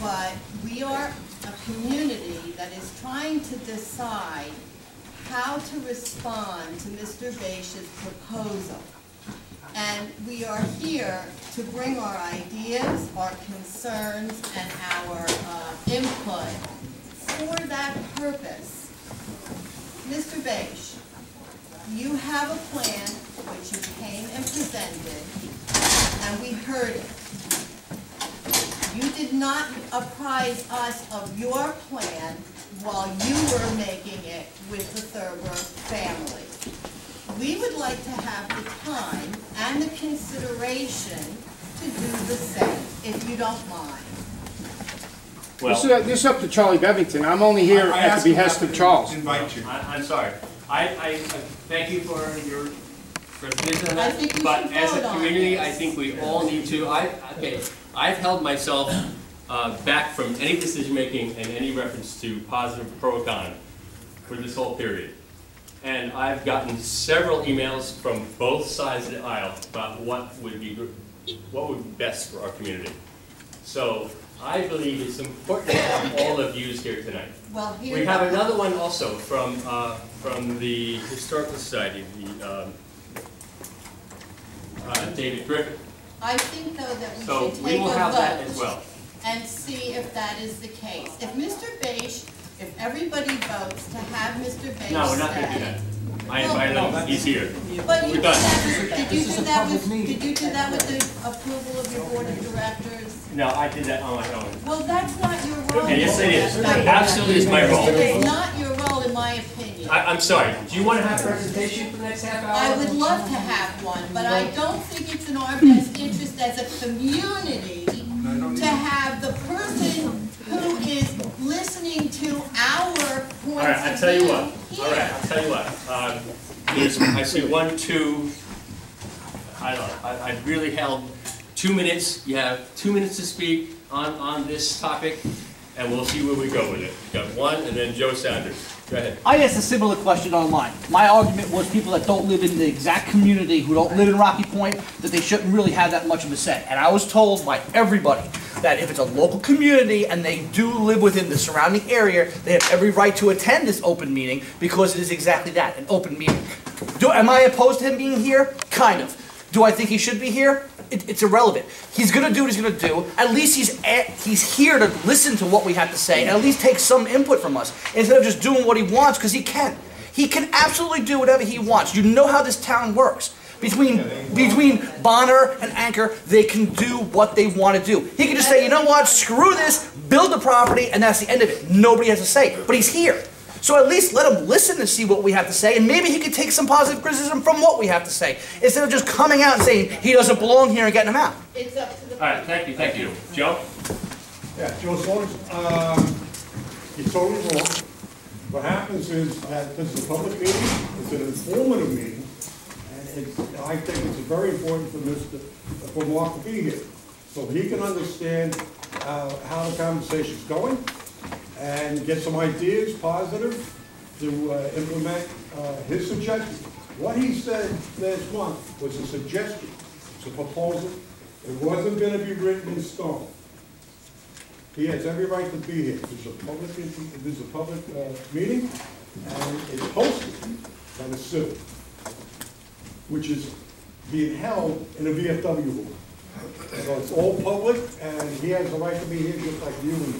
but we are a community that is trying to decide how to respond to Mr. Baish's proposal. And we are here to bring our ideas, our concerns, and our input for that purpose. Mr. Baish, you have a plan which you came and presented, and we heard it. You did not apprise us of your plan while you were making it with the Thurber family. We would like to have the time and the consideration to do the same, if you don't mind. Well, this is up to Charlie Bevington. I'm only here at the behest of Charles. Invite you. I'm sorry. I thank you for your presentation on that, but as a community, I think we all need to. I've held myself back from any decision-making and any reference to positive pro or con for this whole period. And I've gotten several emails from both sides of the aisle about what would be best for our community. So I believe it's important to have all of you here tonight. Well, we have another one also from the Historical Society, David Griffith. I think, though, that we So should we take will a have that vote as well. and see if that is the case. If Mr. Baish, if everybody votes to have Mr. Baish No, we're not going to do that. I invited him. He's here. But We're done. did you do that with the approval of your board of directors? No, I did that on my own. Well, that's not your role. And yes, it is. Absolutely is my role. It's not your role, in my opinion. I'm sorry. Do you want to have a presentation for the next half hour? I would love to have one, but I don't think it's in our best interest as a community to have the person who is listening to our points of view. All right, I'll tell you what. All right, I'll tell you what. I see 1, 2. I really held 2 minutes. You have 2 minutes to speak on this topic, and we'll see where we go with it. You got 1, and then Joe Sanders. Go ahead. I asked a similar question online. My argument was people that don't live in the exact community, who don't live in Rocky Point, that they shouldn't really have that much of a say. And I was told by everybody that if it's a local community and they do live within the surrounding area, they have every right to attend this open meeting because it is exactly that, an open meeting. Am I opposed to him being here? Kind of. Do I think he should be here? It's irrelevant. He's going to do what he's going to do. At least he's here to listen to what we have to say and at least take some input from us instead of just doing what he wants, because he can. He can absolutely do whatever he wants. You know how this town works. Between Bonner and Anchor, they can do what they want to do. He can just say, you know what, screw this, build the property, and that's the end of it. Nobody has to say. But he's here. So at least let him listen to see what we have to say, and maybe he could take some positive criticism from what we have to say, instead of just coming out and saying he doesn't belong here and getting him out. It's up to the... All right, thank you. Joe? Yeah, Joe Saunders, you're totally wrong. What happens is that this is a public meeting, it's an informative meeting, and I think it's very important for Mark to be here, so he can understand how the conversation's going, and get some ideas, positive, to implement his suggestions. What he said last month was a suggestion, it's a proposal. It wasn't going to be written in stone. He has every right to be here. This is a public meeting, and it's posted by the Civic, which is being held in a VFW room. So it's all public, and he has the right to be here just like you and me.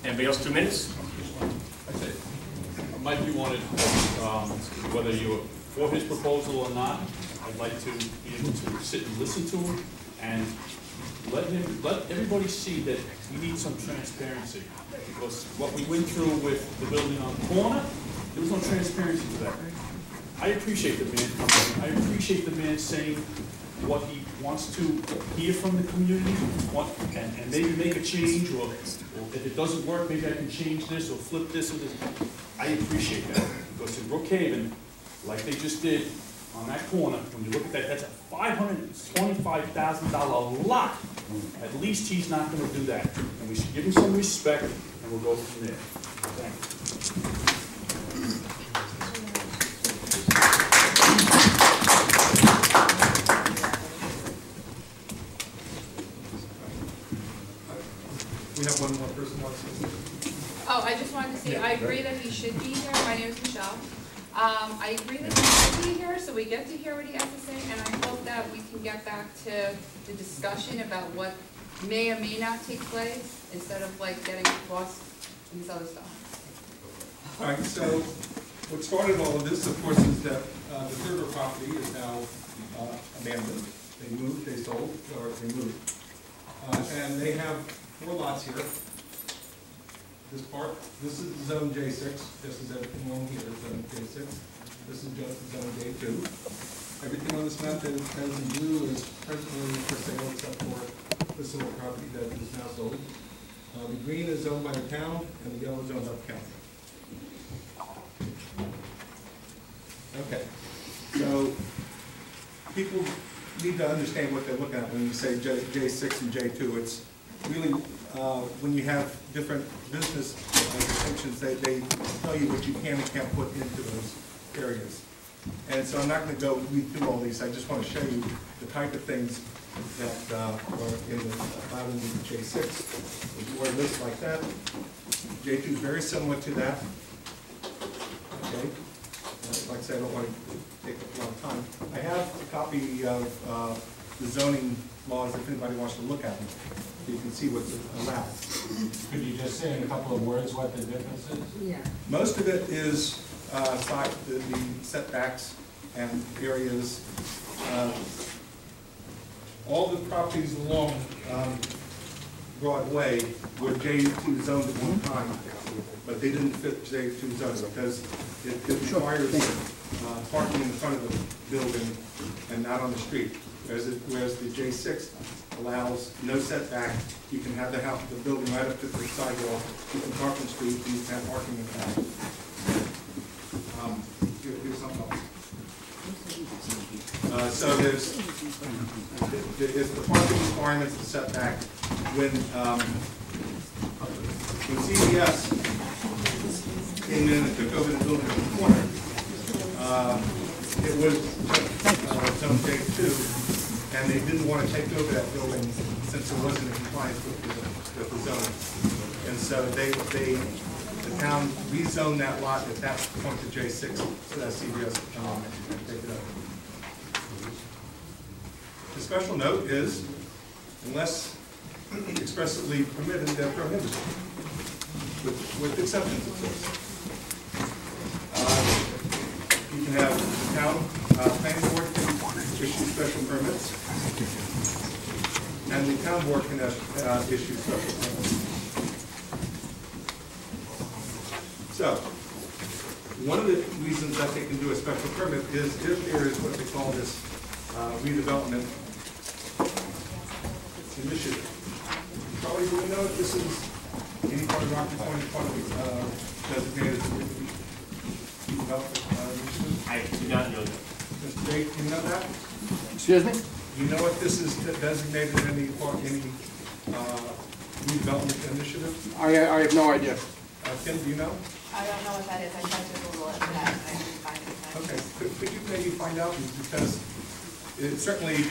Anybody else? 2 minutes? That's it. Mike, you wanted, whether you were for his proposal or not, I'd like to be able to sit and listen to him and let everybody see that we need some transparency. Because what we went through with the building on the corner, there was no transparency to that. I appreciate the man coming. I appreciate the man saying what he wants to hear from the community, and maybe make a change, or if it doesn't work, maybe I can change this or flip this or this. I appreciate that, because in Brookhaven, like they just did on that corner, when you look at that, that's a $525,000 lot. At least he's not going to do that, and we should give him some respect, and we'll go from there. Thank you. We have one more person wants to speak. Oh, I just wanted to say, I agree that he should be here. My name is Michelle. I agree that he should be here, so we get to hear what he has to say, and I hope that we can get back to the discussion about what may or may not take place, instead of like getting lost in this other stuff. All right, so what started all of this, of course, is that the Thurber property is now abandoned. They moved, they sold, or they moved. And they have 4 lots here. This part, this is zone J6, this is everything on here is zone J6. This is just zone J2. Everything on this map that is in blue is presently for sale except for this little property that is now sold. The green is owned by the town and the yellow is owned by the county. Okay, so people need to understand what they're looking at when you say J6 and J2. It's really, when you have different business distinctions, they tell you what you can and can't put into those areas. And so I'm not going to go read through all these. I just want to show you the type of things that are allowed in the J6. There's more lists like that. J2 is very similar to that. Okay. Like I said, I don't want to take up a lot of time. I have a copy of the zoning laws if anybody wants to look at them. You can see what's allowed. Could you just say in a couple of words what the difference is? Yeah. Most of it is the setbacks and areas. All the properties along Broadway were J2 zoned at one time, but they didn't fit J2 zones because it requires parking in front of the building and not on the street. Whereas the J6 allows no setback. You can have the building right up to the sidewalk. You can park on the street. You can have parking in the back. Here's something else. So there's the parking requirements, the setback. When CVS came in and took over the building in the corner, it was zone J2, and they didn't want to take over that building since it wasn't in compliance with the zone. And so the town rezoned that lot at that point to J6, so that CVS could come on and take it over. The special note is, unless expressly permitted, they're prohibited, with exceptions, of course. You can have the town planning board can issue special permits, and the town board can issue special permits. So, one of the reasons that they can do a special permit is if there is what they call this redevelopment initiative. Charlie, do we know if this is any part of Rocky Point designated redevelopment initiative? I do not know that. Mr. Jake, do you know that? Excuse me? Do you know if this is designated any redevelopment initiative? I have no idea. Kim, do you know? I don't know what that is. I tried to Google it, but I didn't find it. Okay, could you maybe find out, because it certainly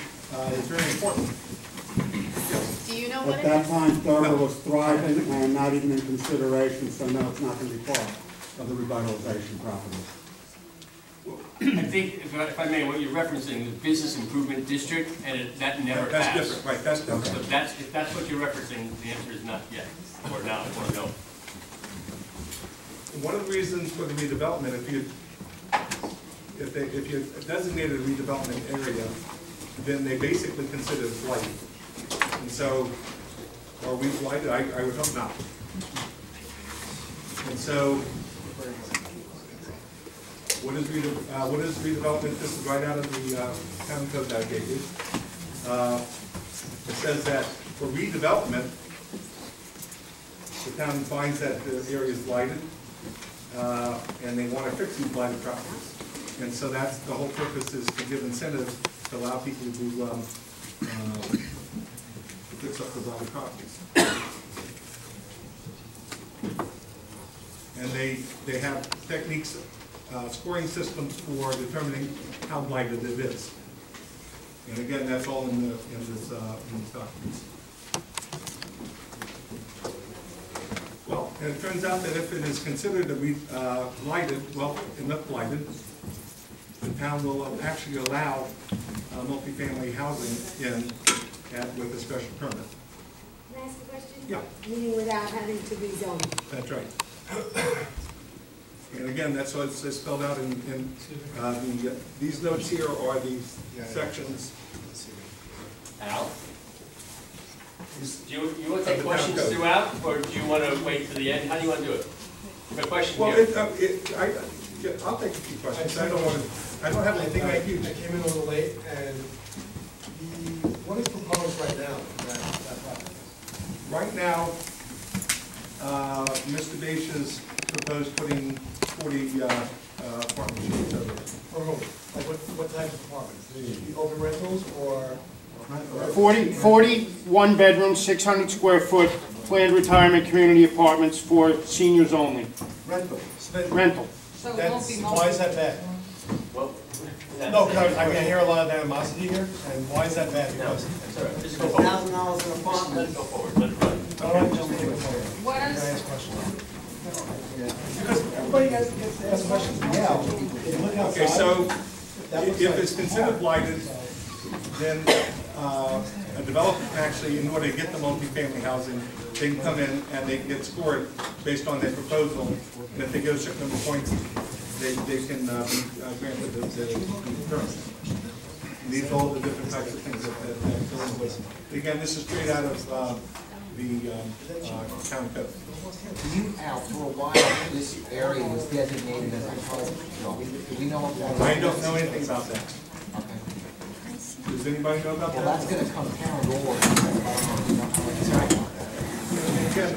is very important. Do you know what At it that is? time, Thurber was thriving and not even in consideration, so no, it's not going to be part of the revitalization property. I think, if I may, what you're referencing is business improvement district, and that never That's passed. different, right, that's different. So if that's what you're referencing, the answer is not yet, or not, or no. One of the reasons for the redevelopment, if you designated a redevelopment area, then they basically consider it blighted. And so, are we blighted? I would hope not. And so, what is redevelopment? This is right out of the town code that I gave you. It says that for redevelopment, the town finds that the area is blighted, and they want to fix these blighted properties. And so that's the whole purpose, is to give incentives to allow people to fix up the blighted properties. And they have techniques, scoring systems for determining how blighted it is. And again, that's all in these documents. And it turns out that if it is considered to be blighted, well, not blighted, the town will actually allow multifamily housing with a special permit. Can I ask a question? Yeah. Meaning without having to rezone. That's right. And again, that's what it's spelled out in these notes here are these sections. Al? Do you want to take questions throughout, or do you want to wait to the end? How do you want to do it? You have a question Well, here. I'll take a few questions. I don't have anything like you. I came in a little late, and what is proposed right now for that property? Right now, Mr. Bache has proposed putting 40 apartment units over there. For whom? Like what type of apartments? The open rentals or? 40 one-bedroom, 600 square foot, planned retirement community apartments for seniors only. Rental. Rental. So it won't be Why is that bad? Well, No, because I hear a lot of animosity here, and why is that bad? No, Because that's all right. Just go forward. $1,000 an apartment. Let's go forward. Let it run. No, just take it forward. What Can I is, ask a question? Because everybody has questions. Yeah. Look outside. Okay, so if it's considered blighted, then a developer can actually, in order to get the multifamily housing, they can come in and they can get scored based on their proposal. And if they get a certain number of points, they can be granted the permit. These are all the different types of things that go into this. Again, this is straight out of the county code. Al, for a while, this area was designated as a proposed zone. Do we know if that? I don't know anything about that. Okay. Does anybody know about Well, that? that's gonna come down to order. I don't know how much time on that. Again,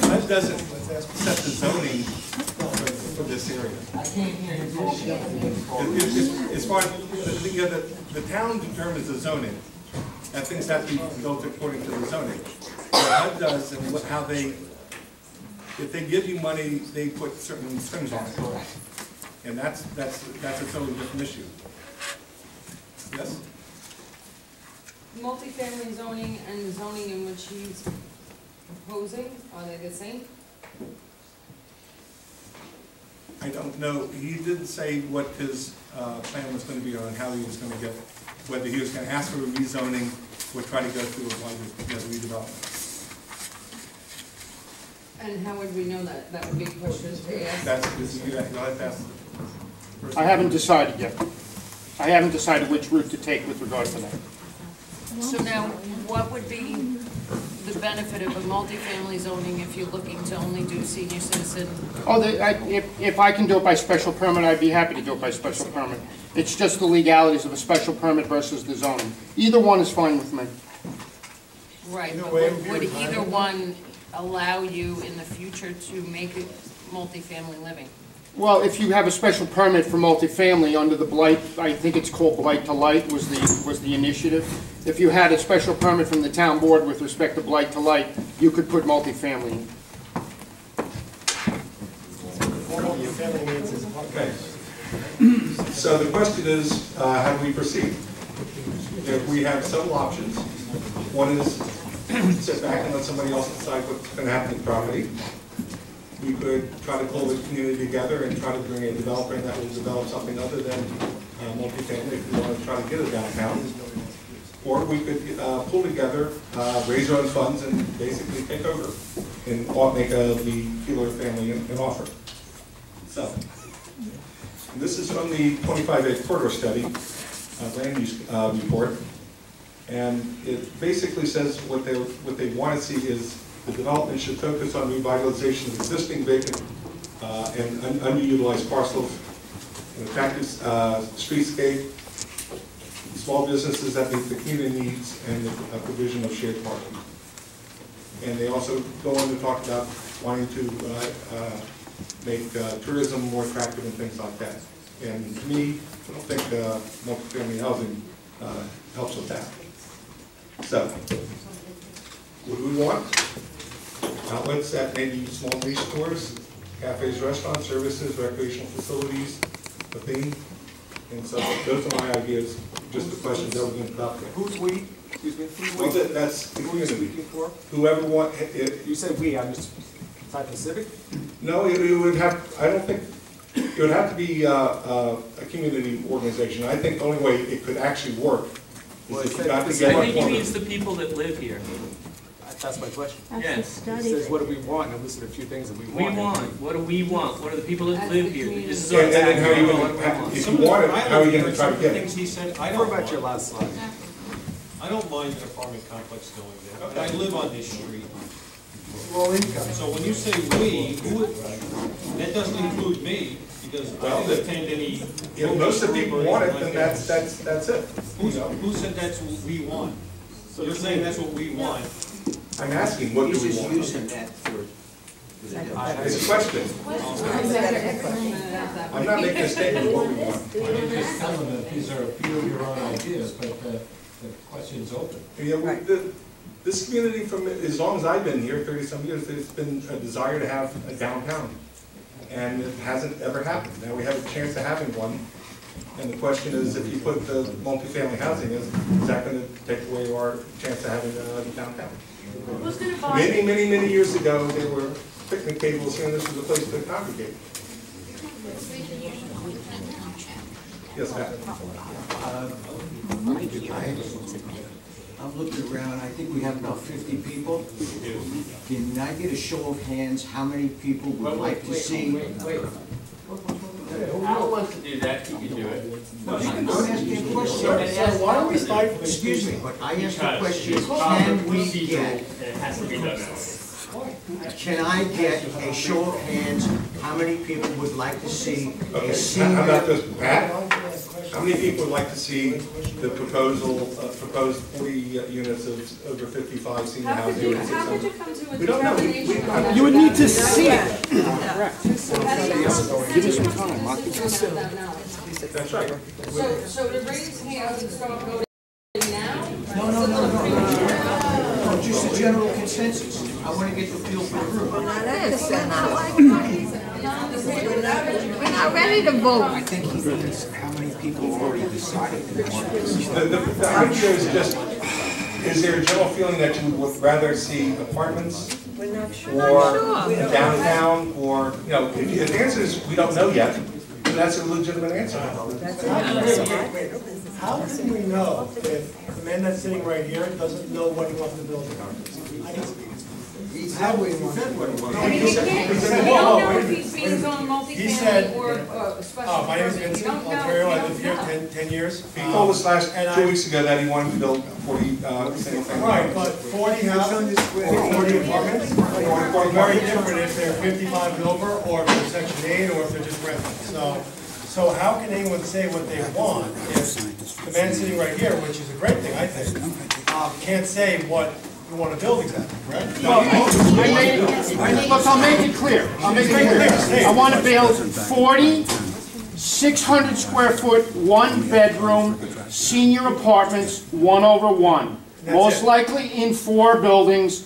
that doesn't set the zoning for this area. I can't hear him talking. As far as, the town determines the zoning, and things have to be built according to the zoning. What HUD does and how they, if they give you money, they put certain strings on it. And that's a totally different issue. Yes? Multifamily zoning and the zoning in which he's proposing, are they the same? I don't know, he didn't say what his plan was going to be on how he was going to get, whether he was going to ask for a rezoning or try to go through a wider redevelopment. And how would we know that? That would be a question to ask. You'll have to ask the person. I haven't decided yet. I haven't decided which route to take with regard to that. So now, what would be the benefit of a multifamily zoning if you're looking to only do senior citizen? Oh, if I can do it by special permit, I'd be happy to do it by special permit. It's just the legalities of a special permit versus the zoning. Either one is fine with me. Right, Either but way, it would be would retirement. either one allow you in the future to make it multifamily living? Well, if you have a special permit for multifamily under the blight, I think it's called blight to light was the initiative. If you had a special permit from the town board with respect to blight to light, you could put multifamily in. What multifamily means is Okay. So the question is, how do we proceed? If we have several options, one is sit back and let somebody else decide what's going to happen to the property. We could try to pull the community together and try to bring a developer in that will develop something other than multifamily if we want to try to get it downtown. Or we could pull together, raise our own funds and basically take over and make the Keeler family an offer. So, this is from the 25A corridor study, land use report. And it basically says what they want to see is the development should focus on revitalization of existing vacant and underutilized parcels, an attractive streetscape, small businesses that meet the community needs, and the provision of shared parking. And they also go on to talk about wanting to make tourism more attractive and things like that. And to me, I don't think multifamily housing helps with that. So, what do we want? Outlets that may be small niche stores, cafes, restaurants, services, recreational facilities, a theme. And so those are my ideas, just the questions that we're going to put out there. Who's we? Excuse me, who's we? Well, that's the Who are you community. speaking for? Whoever want, You said we, I'm just, Type of Civic? No, it would have, I don't think, it would have to be a community organization. I think the only way it could actually work is if you got I together. think he means the people that live here. That's my question. Yes. It says, what do we want? And I listed a few things that we want. We want, what do we want? What are the people that live here? This is And our then how you tax. gonna, if you want it, how are you gonna try to get it? Things he said, I What don't about mind. your last slide? I don't mind an apartment complex going there, but I live on this street. Low income. So when you say we, that doesn't include me, because I didn't attend any. If most of the people want it, then that's it. Who said that's what we want? So you're saying that's what we want? I'm asking, what do we want? using that for. It's a question. I'm not making a statement of what we want. You just tell them that these are a few of your own ideas, but the question's open. You know, this community, from as long as I've been here, 30-some years, there's been a desire to have a downtown. And it hasn't ever happened. Now we have a chance of having one. And the question is, if you put the multifamily housing, is that going to take away our chance of having a downtown? Who's gonna buy Many, many, many years ago, there were picnic tables here, and this was a place to congregate. Yes, ma'am. I'm looking around, I think we have about 50 people. Can I get a show of hands, how many people would like to see? Al wants to do that, he can do it. I'm asking a question. So why don't we start with Excuse me, but I asked the Because question, it's can we procedural get, and it has to be done that way. can I get a show of hands, how many people would like to see a Okay, senior? how about this, Pat? How many people would like to see the proposed 40 units of over 55 senior How could housing? you, how could you come to a We don't know. determination on that? You would need to see it. Give me some time. That's right. So to raise hands and start voting now? No, just a general consensus. I want to get the feel for the room. We're not ready to vote. I think he means how many people have already decided they want this. The idea is just, is there a general feeling that you would rather see apartments? Or downtown, or, you know, if the answer is we don't know yet, then that's a legitimate answer. How can we know if the man that's sitting right here doesn't know what he wants to build? He said what he wanted. I mean, we don't know if he's being zoned He said- multifamily or special My name is permit. We Vincent, don't know. Ontario, We I don't lived here know. 10 years. He told us last, And 2 weeks ago, that he wanted to build 40 single family. Right, but 40 houses, 40 apartments, are very different if they're 55 and over, or if they're Section 8, or if they're just rental. So how can anyone say what they want if the man sitting right here, which is a great thing, I think, can't say what you want to build exactly, correct? Look, I'll make it clear. I want to build 40 600 square foot, 1 bedroom, senior apartments, 1 over 1. Most likely in 4 buildings,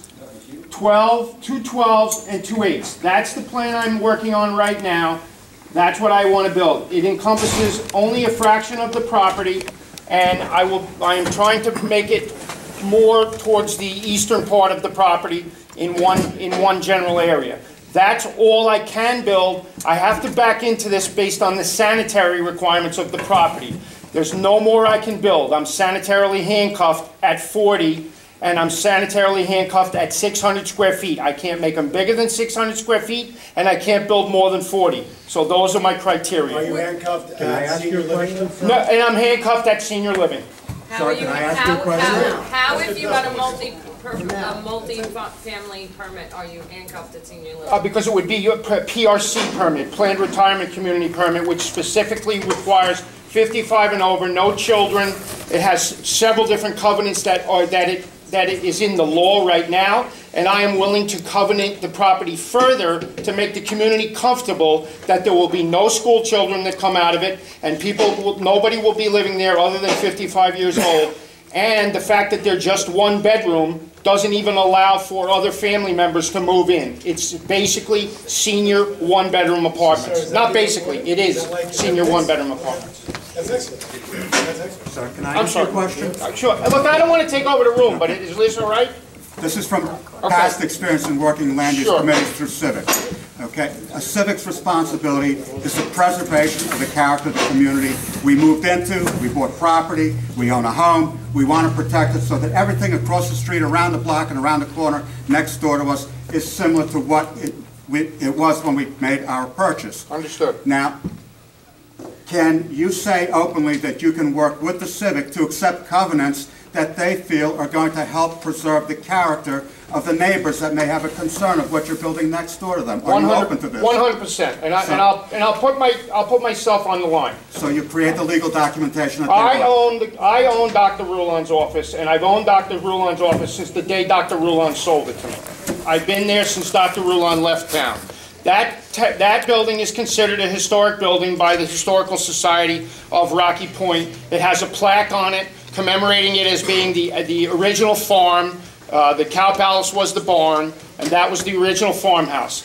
12, 2 12s and 2 8s. That's the plan I'm working on right now. That's what I want to build. It encompasses only a fraction of the property, and I am trying to make it more towards the eastern part of the property in one general area. That's all I can build. I have to back into this based on the sanitary requirements of the property. There's no more I can build. I'm sanitarily handcuffed at 40, and I'm sanitarily handcuffed at 600 square feet. I can't make them bigger than 600 square feet, and I can't build more than 40. So those are my criteria. Are you handcuffed at senior living? No, and I'm handcuffed at senior living. How if you got a multi-family permit, are you handcuffed at senior living? Because it would be your PRC permit, Planned Retirement Community Permit, which specifically requires 55 and over, no children. It has several different covenants that it is in the law right now, and I am willing to covenant the property further to make the community comfortable that there will be no school children that come out of it, and nobody will be living there other than 55 years old. And the fact that they're just 1 bedroom doesn't even allow for other family members to move in. It's basically senior 1 bedroom apartments. Not basically, it is senior 1 bedroom apartments. That's excellent. That's excellent. Sir, can I ask you a question? Sure. Look, I don't want to take over the room, but is this all right? This is from past experience in working in land use Sure. committees through Civic. Okay? A Civic's responsibility is the preservation of the character of the community we moved into, we bought property, we own a home, we want to protect it so that everything across the street, around the block, and around the corner next door to us is similar to what it was when we made our purchase. Understood. Now, can you say openly that you can work with the Civic to accept covenants that they feel are going to help preserve the character of the neighbors that may have a concern of what you're building next door to them? Are you open to this? 100%, and I'll put myself on the line. So you create the legal documentation that I they own Dr. Rulon's office, and I've owned Dr. Rulon's office since the day Dr. Rulon sold it to me. I've been there since Dr. Rulon left town. That building is considered a historic building by the Historical Society of Rocky Point. It has a plaque on it commemorating it as being the original farm. The Cow Palace was the barn, and that was the original farmhouse.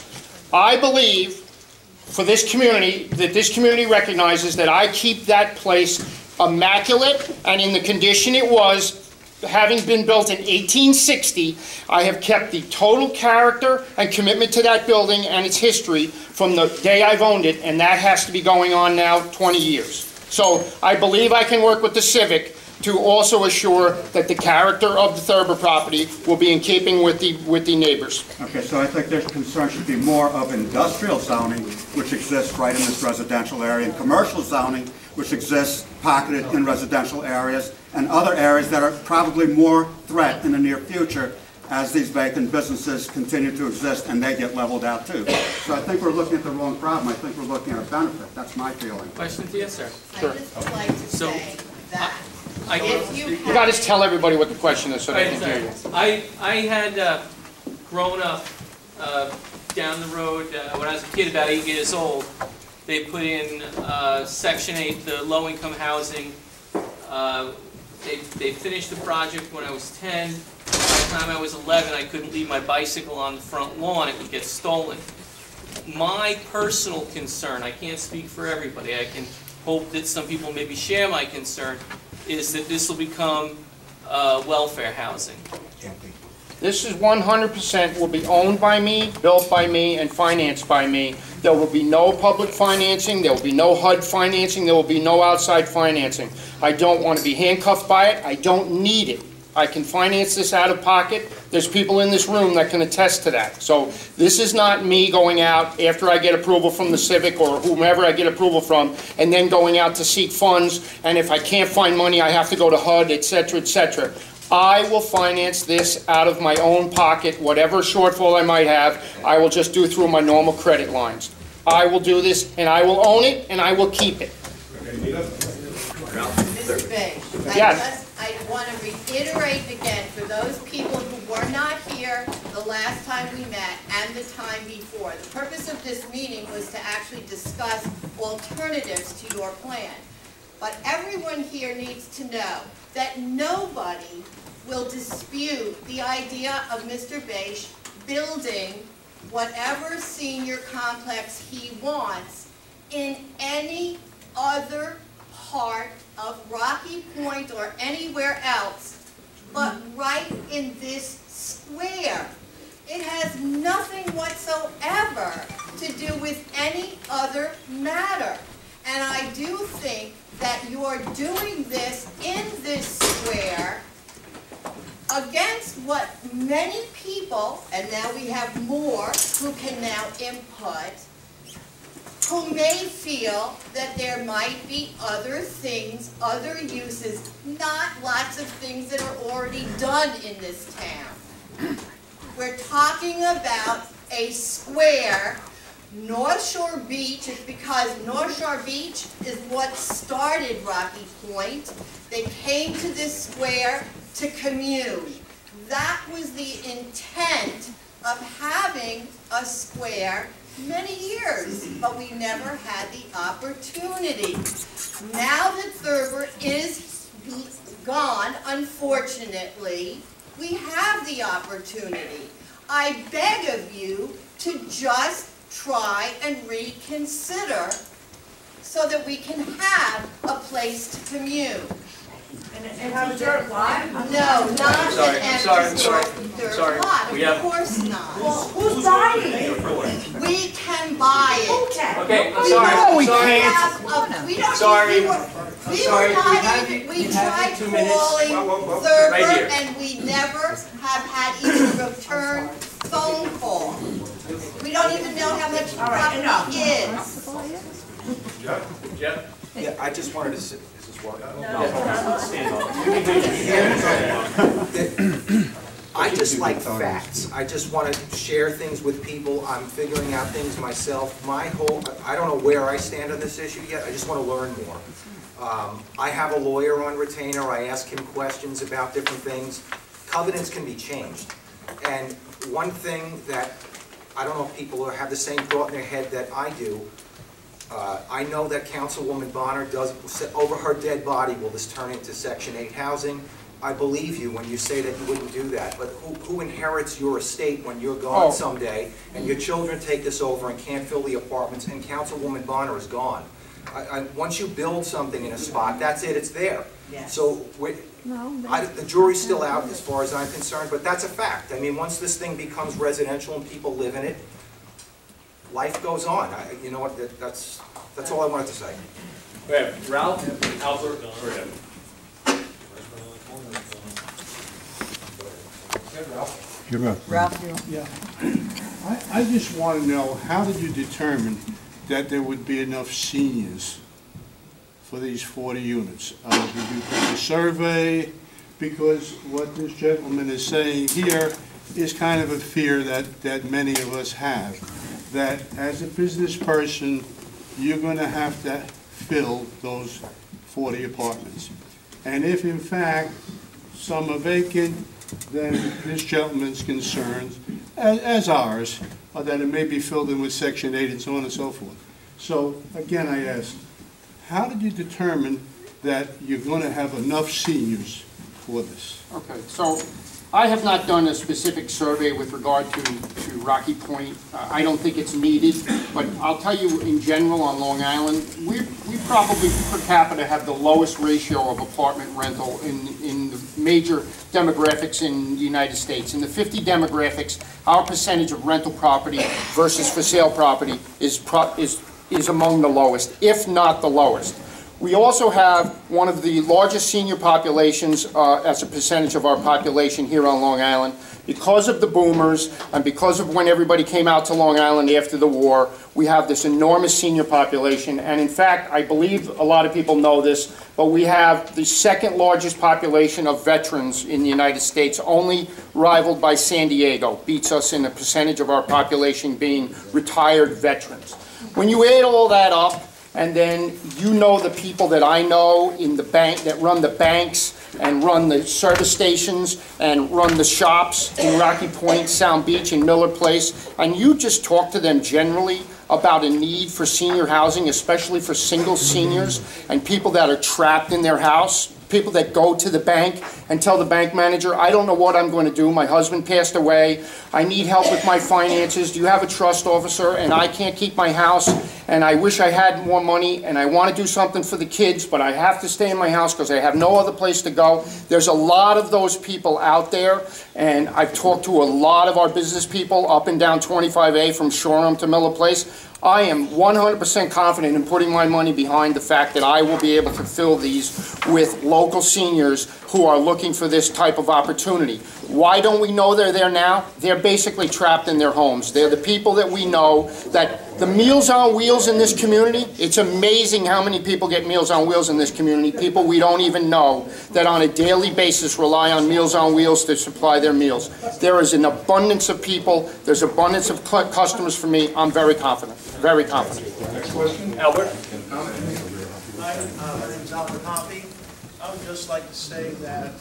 I believe for this community, that this community recognizes that I keep that place immaculate and in the condition it was. Having been built in 1860, I have kept the total character and commitment to that building and its history from the day I've owned it, and that has to be going on now 20 years. So I believe I can work with the Civic to also assure that the character of the Thurber property will be in keeping with the neighbors. Okay, so I think their concern should be more of industrial zoning, which exists right in this residential area, and commercial zoning, which exists pocketed in residential areas, and other areas that are probably more threat in the near future as these vacant businesses continue to exist and they get leveled out too. So I think we're looking at the wrong problem. I think we're looking at a benefit. That's my feeling. Question to you, sir. Sure. I just would like to say that if you You gotta just tell everybody what the question is so they can hear you. I had grown up down the road when I was a kid, about 8 years old. They put in Section 8, the low-income housing. They finished the project when I was 10. By the time I was 11, I couldn't leave my bicycle on the front lawn. It would get stolen. My personal concern, I can't speak for everybody, I can hope that some people maybe share my concern, is that this will become welfare housing. This is 100% will be owned by me, built by me, and financed by me. There will be no public financing, there will be no HUD financing, there will be no outside financing. I don't want to be handcuffed by it, I don't need it. I can finance this out of pocket. There's people in this room that can attest to that. So this is not me going out after I get approval from the Civic or whomever I get approval from, and then going out to seek funds, and if I can't find money, I have to go to HUD, etc., etc. I will finance this out of my own pocket. Whatever shortfall I might have, I will just do through my normal credit lines. I will do this, and I will own it, and I will keep it. Mr. Bay, I want to reiterate again, for those people who were not here the last time we met and the time before, the purpose of this meeting was to actually discuss alternatives to your plan. But everyone here needs to know that nobody will dispute the idea of Mr. Bache building whatever senior complex he wants in any other part of Rocky Point or anywhere else, but right in this square. It has nothing whatsoever to do with any other matter. And I do think that you're doing this in this square against what many people, and now we have more who can now input, who may feel that there might be other things, other uses, not lots of things that are already done in this town. We're talking about a square. North Shore Beach is because North Shore Beach is what started Rocky Point. They came to this square to commune. That was the intent of having a square many years, but we never had the opportunity. Now that Thurber is gone, unfortunately, we have the opportunity. I beg of you to just try and reconsider so that we can have a place to commune. And have a dirt lot? No, not I'm sorry. Sir, sorry, God, we of have- course not. Who's buying it? We can buy it. Okay, I'm We sorry, don't I'm sorry. have we don't Sorry. we were sorry, not you even, we have tried 2 minutes. calling Right Thurber here. and we never have had even a return phone call. We don't even know how much property is. Jeff? Yeah, I just wanted to say, is this working? Stand on. I just like facts. I just want to share things with people. I'm figuring out things myself. I don't know where I stand on this issue yet. I just want to learn more. I have a lawyer on retainer. I ask him questions about different things. Covenants can be changed. And one thing that, I don't know if people have the same thought in their head that I do, I know that Councilwoman Bonner does, over her dead body, will this turn into Section 8 housing? I believe you when you say that you wouldn't do that, but who inherits your estate when you're gone someday, and your children take this over and can't fill the apartments, and Councilwoman Bonner is gone? Once you build something in a spot, that's it, it's there. Yes. So the jury's still out as far as I'm concerned, but that's a fact. I mean, once this thing becomes residential and people live in it, life goes on. You know what, that's all I wanted to say. We have Ralph, Albert, or him. Ralph, yeah. I just want to know, how did you determine that there would be enough seniors for these 40 units? Did you take a survey? Because what this gentleman is saying here is kind of a fear that many of us have, that as a business person, you're going to have to fill those 40 apartments. And if in fact some are vacant, then this gentleman's concerns, as ours, are that it may be filled in with Section 8 and so on and so forth. So again, I ask, how did you determine that you're going to have enough seniors for this? Okay, so I have not done a specific survey with regard to Rocky Point. I don't think it's needed, but I'll tell you in general on Long Island, we probably per capita have the lowest ratio of apartment rental in the major demographics in the United States. In the 50 demographics, our percentage of rental property versus for sale property is among the lowest, if not the lowest. We also have one of the largest senior populations as a percentage of our population here on Long Island. Because of the boomers and because of when everybody came out to Long Island after the war, we have this enormous senior population. And in fact, I believe a lot of people know this, but we have the second largest population of veterans in the United States, only rivaled by San Diego, beats us in the percentage of our population being retired veterans. When you add all that up, and then you know the people that I know in the bank, that run the banks and run the service stations and run the shops in Rocky Point, Sound Beach, and Miller Place, and you just talk to them generally about a need for senior housing, especially for single seniors and people that are trapped in their house, people that go to the bank and tell the bank manager, I don't know what I'm going to do, my husband passed away, I need help with my finances, do you have a trust officer, and I can't keep my house, and I wish I had more money, and I want to do something for the kids, but I have to stay in my house because I have no other place to go. There's a lot of those people out there, and I've talked to a lot of our business people up and down 25A from Shoreham to Miller Place. I am 100% confident in putting my money behind the fact that I will be able to fill these with local seniors who are looking for this type of opportunity. Why don't we know they're there now? They're basically trapped in their homes. They're the people that we know that the Meals on Wheels in this community, it's amazing how many people get Meals on Wheels in this community, people we don't even know that on a daily basis rely on Meals on Wheels to supply their meals. There is an abundance of people, there's abundance of customers for me. I'm very confident, very confident. Next question. Albert? Hi, my name is Albert Hoppy. I would just like to say that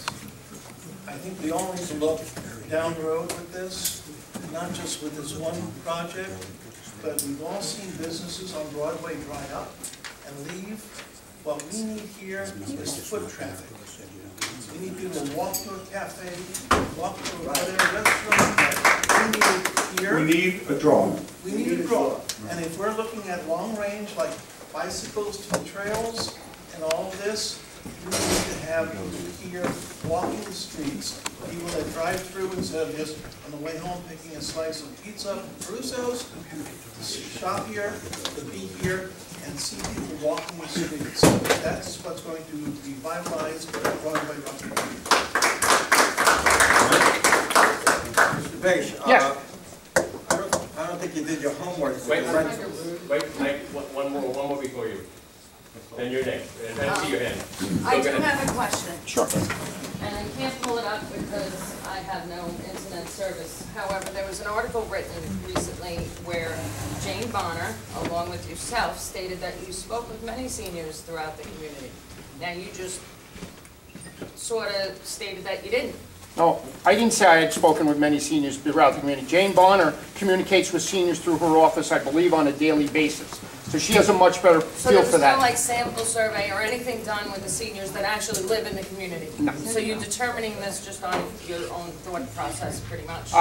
I think we all need to look down the road with this, not just with this one project, but we've all seen businesses on Broadway dry up and leave. What we need here is foot traffic. We need people to walk to a cafe, walk to whatever restaurant. We need here. We need a draw. We need a draw. And if we're looking at long range, like bicycles to the trails and all of this, we need to have here walking the streets, people that drive through instead of just on the way home picking a slice of pizza from Russo's, to shop here, to be here, and see people walking the streets. That's what's going to revitalize Broadway Rocky Point. Mr. Bache, Yes. I don't think you did your homework. Wait, Mike, one more before you. Then you're next, and I see your hand. I Go do ahead. have a question. Sure. And I can't pull it up because I have no internet service. However, there was an article written recently where Jane Bonner, along with yourself, stated that you spoke with many seniors throughout the community. Now, you just sort of stated that you didn't. No, I didn't say I had spoken with many seniors throughout the community. Jane Bonner communicates with seniors through her office, I believe, on a daily basis. So she has a much better So feel there for was no that. like sample survey or anything done with the seniors that actually live in the community? No. So you're determining this just on your own thought process, pretty much?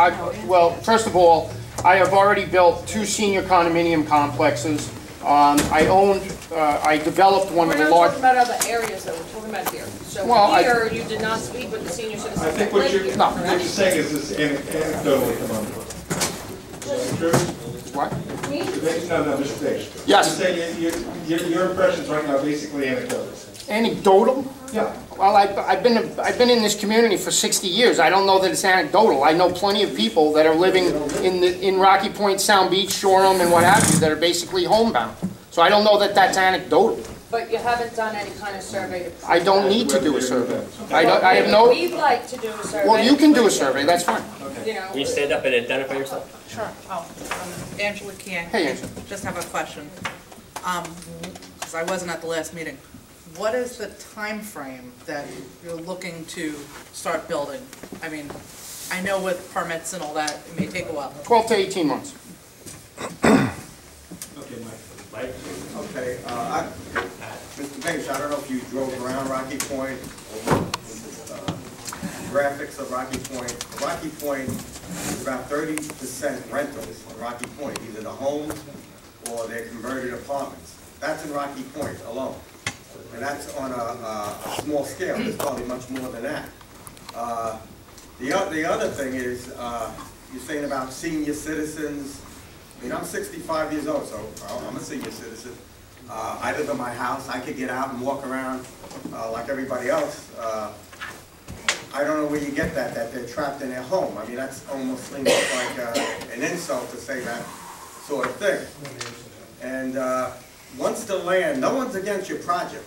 Well, first of all, I have already built 2 senior condominium complexes. I developed one of the We're large... not talking about other areas that we're talking about here. So Well, here, you did not speak with the senior citizens I think that what live you're, here, what you're correct? saying is this anecdotal at the moment. Is that true? What? No, Mr. Bache. Yes. You're saying your impressions right now are basically anecdotal. Anecdotal? Yeah. Well, I've been in this community for 60 years. I don't know that it's anecdotal. I know plenty of people that are living in Rocky Point, Sound Beach, Shoreham, and what have you, that are basically homebound. So I don't know that that's anecdotal. But you haven't done any kind of survey to... I don't need to do a survey. I have no... We'd like to do a survey. Well, you can do a survey, that's fine. You know, Can you stand up and identify yourself? Sure. Angela Kian. Hey, Angela. Just have a question. Because I wasn't at the last meeting. What is the time frame that you're looking to start building? I mean, I know with permits and all that, it may take a while. 12 to 18 months. Okay, Mike. Okay, Mr. Bache, I don't know if you drove around Rocky Point or looked at the graphics of Rocky Point. Rocky Point is about 30% rentals in Rocky Point, either the homes or they're converted apartments. That's in Rocky Point alone. And that's on a small scale. There's probably much more than that. The other thing is, you're saying about senior citizens. I mean, I'm 65 years old, so I'm a senior citizen. I live in my house. I could get out and walk around like everybody else. I don't know where you get that they're trapped in their home. I mean, that's almost like an insult to say that sort of thing. And once the land, no one's against your project,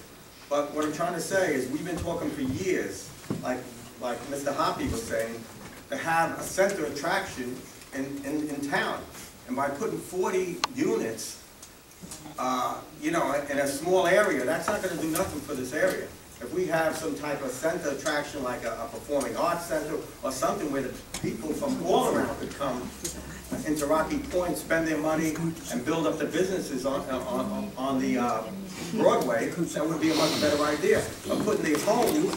but what I'm trying to say is we've been talking for years, like Mr. Hoppy was saying, to have a center attraction in town. And by putting 40 units, you know, in a small area, that's not going to do nothing for this area. If we have some type of center attraction, like a performing arts center, or something where the people from all around could come into Rocky Point, spend their money, and build up the businesses on the Broadway, that would be a much better idea. But putting these homes,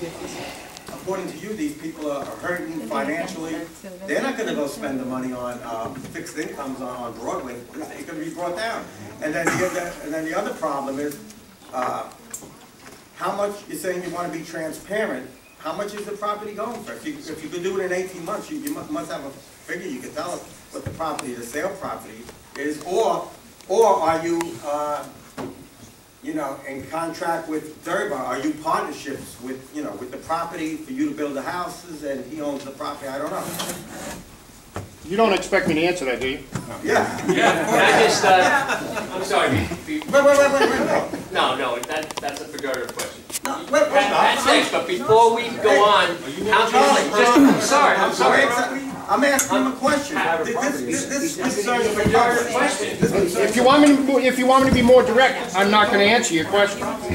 according to you, these people are hurting financially. They're not going to go spend the money on fixed incomes on Broadway. It's going to be brought down. And then the other problem is, how much, you're saying you want to be transparent, how much is the property going for? If you could do it in 18 months, you must have a figure you could tell us what the property, the sale property is, or are you, you know, in contract with Thurber? Are you partnerships with, you know, with the property for you to build the houses and he owns the property? I don't know. You don't expect me to answer that, do you? Yeah. Yeah, can I just, I'm sorry. Wait. No, that's a pejorative question. Wait. That's next, but before we go on, I'm sorry. I'm asking him a question. This concerns a pejorative question. If you want me to be more direct, I'm not going to answer your question. All right.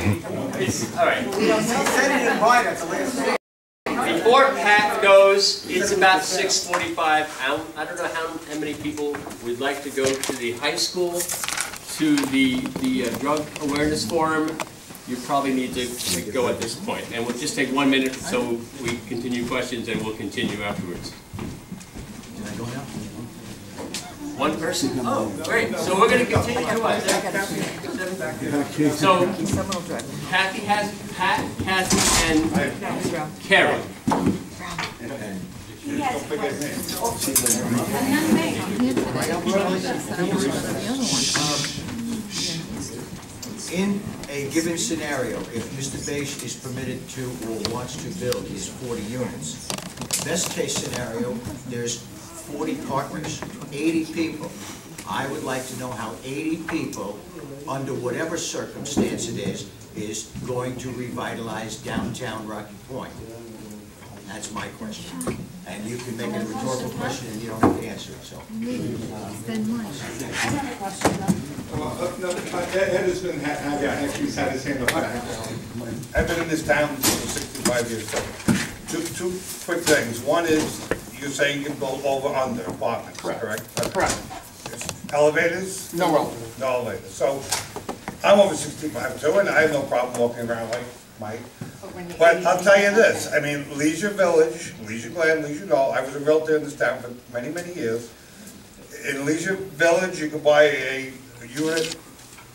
He said he didn't buy it at the last meeting. Before Pat goes, it's about 6:45. I don't know how many people would like to go to the high school, to the drug awareness forum. You probably need to go at this point. And we'll just take 1 minute so we continue questions and we'll continue afterwards. Can I go now? One person? Oh, great. So we're gonna continue to what? So Kathy has, Pat, Kathy, and Karen. In a given scenario, if Mr. Bache is permitted to or wants to build his 40 units, best case scenario, there's 40 partners, 80 people. I would like to know how 80 people, under whatever circumstance it is going to revitalize downtown Rocky Point. That's my question. And you can make it a rhetorical question and you don't have to answer it, so. Ed has been, actually he's had his hand up. I've been in this town for 65 years. Two quick things. One is, you say you can build over under apartments, correct? Correct. Elevators? No elevators. No elevators. So, I'm over 65 too, and I have no problem walking around like Mike. But I'll tell you this, I mean, Leisure Village, Leisure Glen, Leisure Knoll, I was a realtor in this town for many, many years. In Leisure Village, you could buy a unit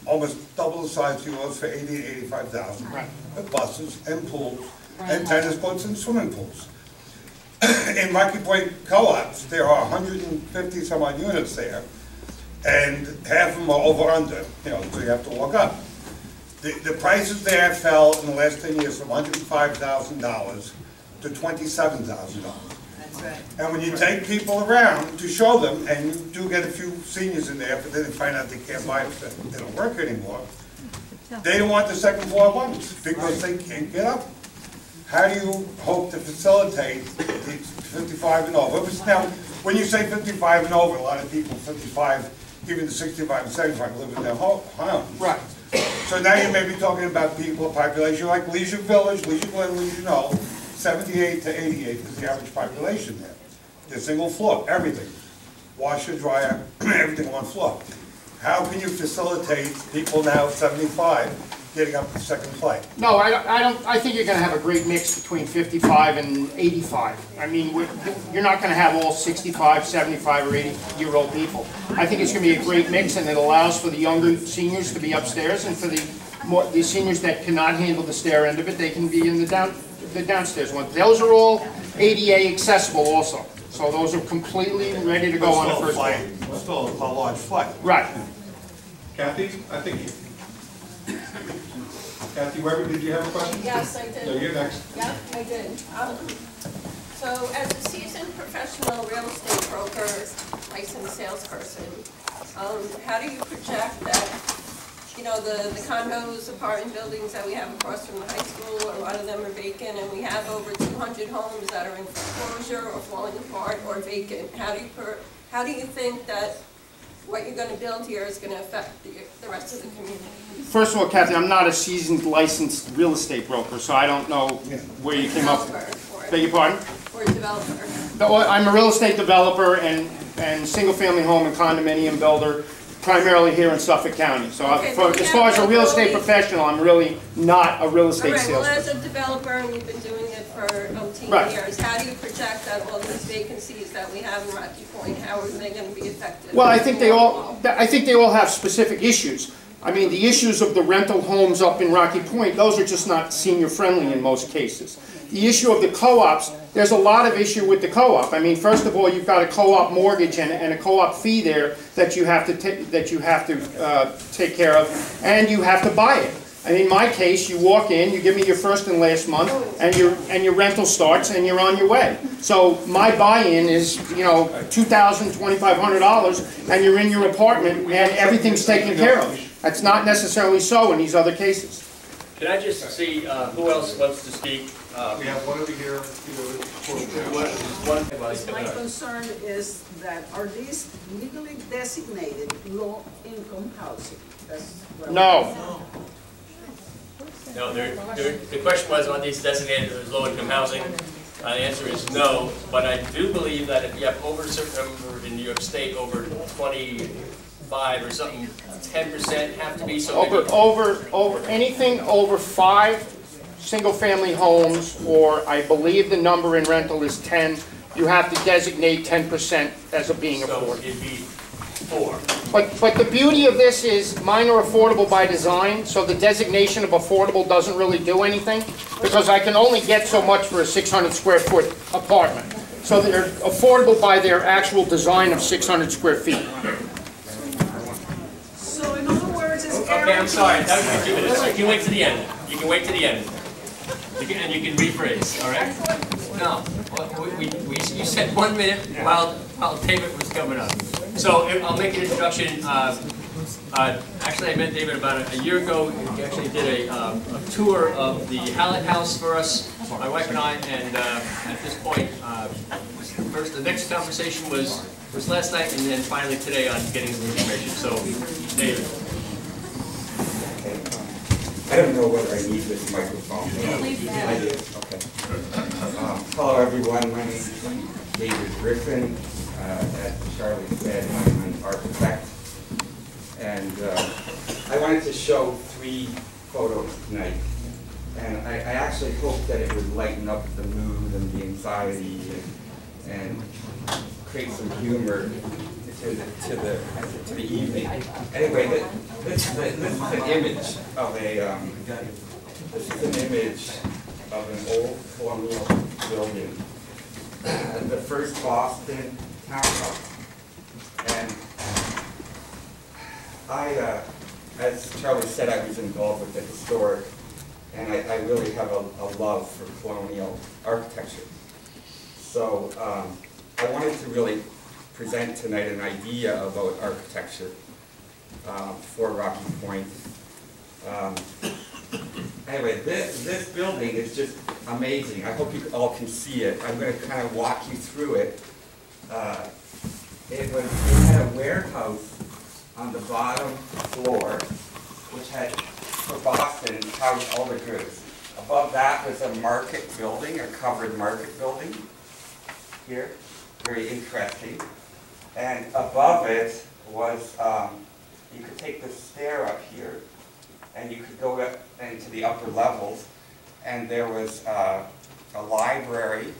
almost double the size of yours for $80,000 to $85,000. Right. With buses and pools and tennis courts and swimming pools. In Rocky Point Co-ops, there are 150 some odd units there, and half of them are over under, so you have to walk up. The prices there fell in the last 10 years from $105,000 to $27,000. That's right. And when you take people around to show them, and you do get a few seniors in there, but then they find out they can't buy it, they don't work anymore, they don't want the second floor ones because they can't get up. How do you hope to facilitate the 55 and over? Now, when you say 55 and over, a lot of people 55, even the 65 and 75 live in their home. Right. So now you may be talking about people, population like Leisure Village, Leisure Glen, Leisure Knoll, 78 to 88 is the average population there. They're single floor, everything. Washer, dryer, everything on one floor. How can you facilitate people now 75 getting up to second flight? No, I think you're gonna have a great mix between 55 and 85. I mean, you're not gonna have all 65, 75, or 80-year-old people. I think it's gonna be a great mix, and it allows for the younger seniors to be upstairs, and for the seniors that cannot handle the stair end of it, they can be in the downstairs one. Those are all ADA accessible also. So those are completely ready to go on the first floor. Still a large flight. Right. Kathy, I think Kathy Weber, did you have a question? Yes, I did. No, you're next. Yep, I did. So as a seasoned professional real estate broker, licensed salesperson, how do you project that, the condos, apartment buildings that we have across from the high school, a lot of them are vacant, and we have over 200 homes that are in foreclosure or falling apart or vacant. How do you think that what you're going to build here is going to affect the rest of the community? First of all, Kathy, I'm not a seasoned licensed real estate broker, so I don't know where you came up. Beg your pardon? Or a developer. I'm a real estate developer and single-family home and condominium builder, primarily here in Suffolk County. So as far as a real estate professional, I'm really not a real estate salesperson. Well, as a developer, and you've been doing it for 18 years, how do you project that all these vacancies that we have in Rocky Point, how are they going to be affected? Well, I think they all have specific issues. I mean, the issues of the rental homes up in Rocky Point, those are just not senior-friendly in most cases. The issue of the co-ops, there's a lot of issue with the co-op. I mean, first of all, you've got a co-op mortgage and a co-op fee there that you have to take care of, and you have to buy it. I mean, in my case, you walk in, you give me your first and last month, and your rental starts, and you're on your way. So my buy-in is, $2,000, $2,500, and you're in your apartment, and everything's taken care of. That's not necessarily so in these other cases. Can I just see who else wants to speak? We have one over here. My concern is that are these legally designated low-income housing? No. No, the question was, are these designated as low-income housing? The answer is no, but I do believe that if you have over a certain number in New York State, over 25 or something, 10% have to be so. Over anything over 5 single-family homes, or I believe the number in rental is 10, you have to designate 10% as being affordable. So it'd be 4. But the beauty of this is mine are affordable by design, so the designation of affordable doesn't really do anything, because I can only get so much for a 600 square foot apartment. So they're affordable by their actual design of 600 square feet. So in other words, it's Okay, I'm sorry, that was 2 minutes. You can wait to the end. You can wait to the end. And you can rephrase, all right? No, you said 1 minute while David was coming up. So I'll make an introduction. Actually, I met David about a year ago. He actually did a tour of the Hallett House for us, my wife and I, and at this point, the next conversation was last night, and then finally today on getting the information. So, David. I don't know whether I need this microphone. I do. Okay. Hello, everyone. My name is David Griffin. As Charlie said, I'm an architect. And I wanted to show 3 photos tonight. And I actually hoped that it would lighten up the mood and the anxiety and create some humor to the evening. Anyway, this is an image of an old colonial building, the first Boston townhouse. And as Charlie said, I was involved with the historic, and I really have a love for colonial architecture. So I wanted to really present tonight an idea about architecture for Rocky Point. Anyway, this building is just amazing. I hope you all can see it. I'm going to kind of walk you through it. It had a warehouse on the bottom floor, which had, for Boston, housed all the goods. Above that was a market building, a covered market building here. Very interesting. And above it was, you could take the stair up here, and you could go up into the upper levels, and there was a library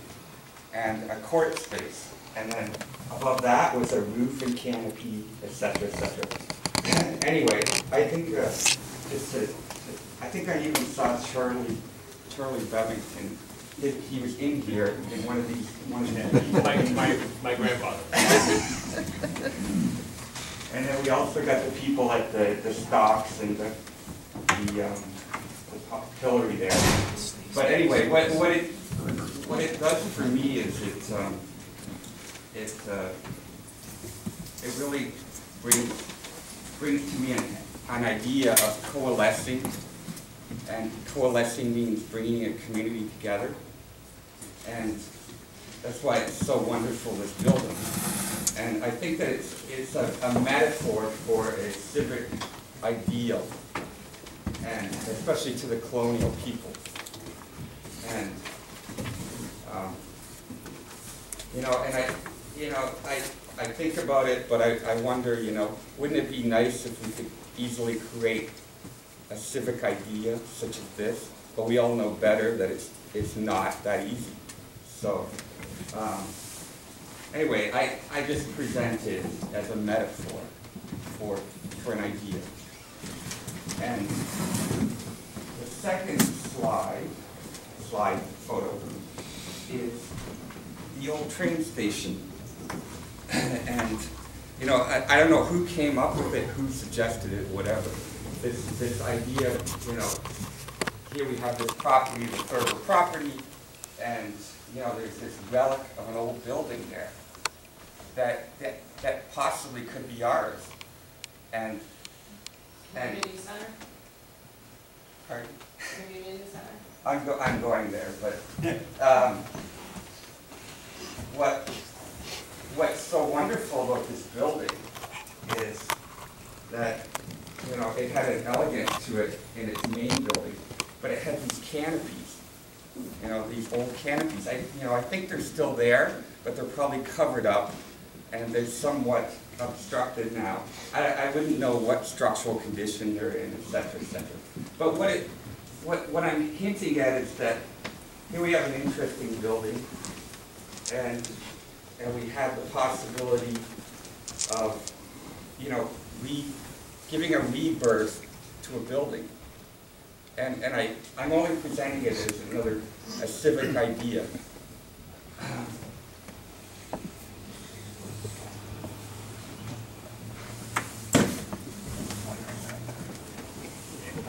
and a court space. And then above that was a roof and canopy, etc., etc. Anyway, I think I think I even saw Charlie Bevington. He was in here in one of these. My grandfather. And then we also got the people at the stocks and the pillory there. But anyway, what it does for me is it really brings to me an idea of coalescing, and coalescing means bringing a community together, and that's why it's so wonderful, this building. And I think that it's a metaphor for a civic ideal, and especially to the colonial people. And I think about it, but I wonder, wouldn't it be nice if we could easily create a civic idea such as this? But we all know better that it's not that easy. So anyway, I just present it as a metaphor for an idea. And the second slide photo is the old train station. And I don't know who came up with it, who suggested it, whatever. This idea, here we have this property, the Thurber property, and there's this relic of an old building there that possibly could be ours. And Community center? Pardon? Community center? I'm going there, but what's so wonderful about this building is that it had an elegance to it in its main building, but it had these canopies, these old canopies. I think they're still there, but they're probably covered up, and they're somewhat obstructed now. I wouldn't know what structural condition they're in, etc., etc. But what I'm hinting at is that here we have an interesting building, and we have the possibility of you know, giving a rebirth to a building. And I'm only presenting it as a civic idea.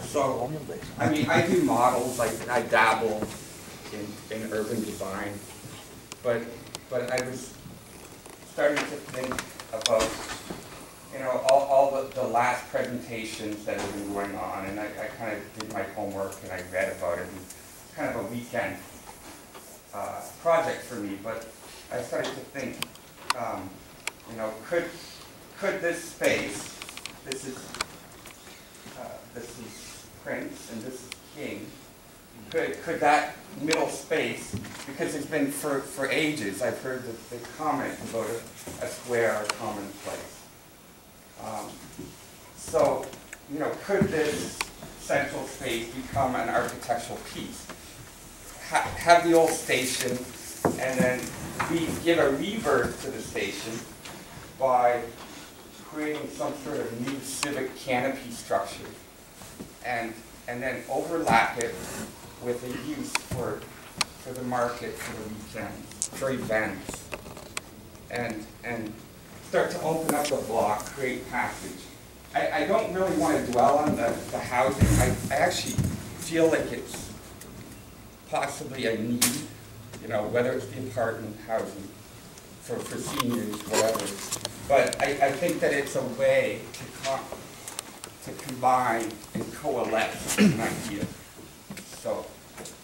So, I mean, I do models, I dabble in urban design, but I was starting to think about, you know, all the last presentations that have been going on, and I kind of did my homework and I read about it, and it's kind of a weekend project for me, but I started to think, you know, could this space, this is Prince and this is King, could that middle space, because it's been for ages, I've heard the comment about a square or common place. So, you know, could this central space become an architectural piece? Have the old station, and then give a rebirth to the station by creating some sort of new civic canopy structure, and then overlap it with a use for the market, for the weekends, for events, and start to open up the block, create passage. I don't really want to dwell on the housing. I actually feel like it's possibly a need, you know, whether it's the apartment housing for seniors, whatever. But I think that it's a way to combine and coalesce an idea. So,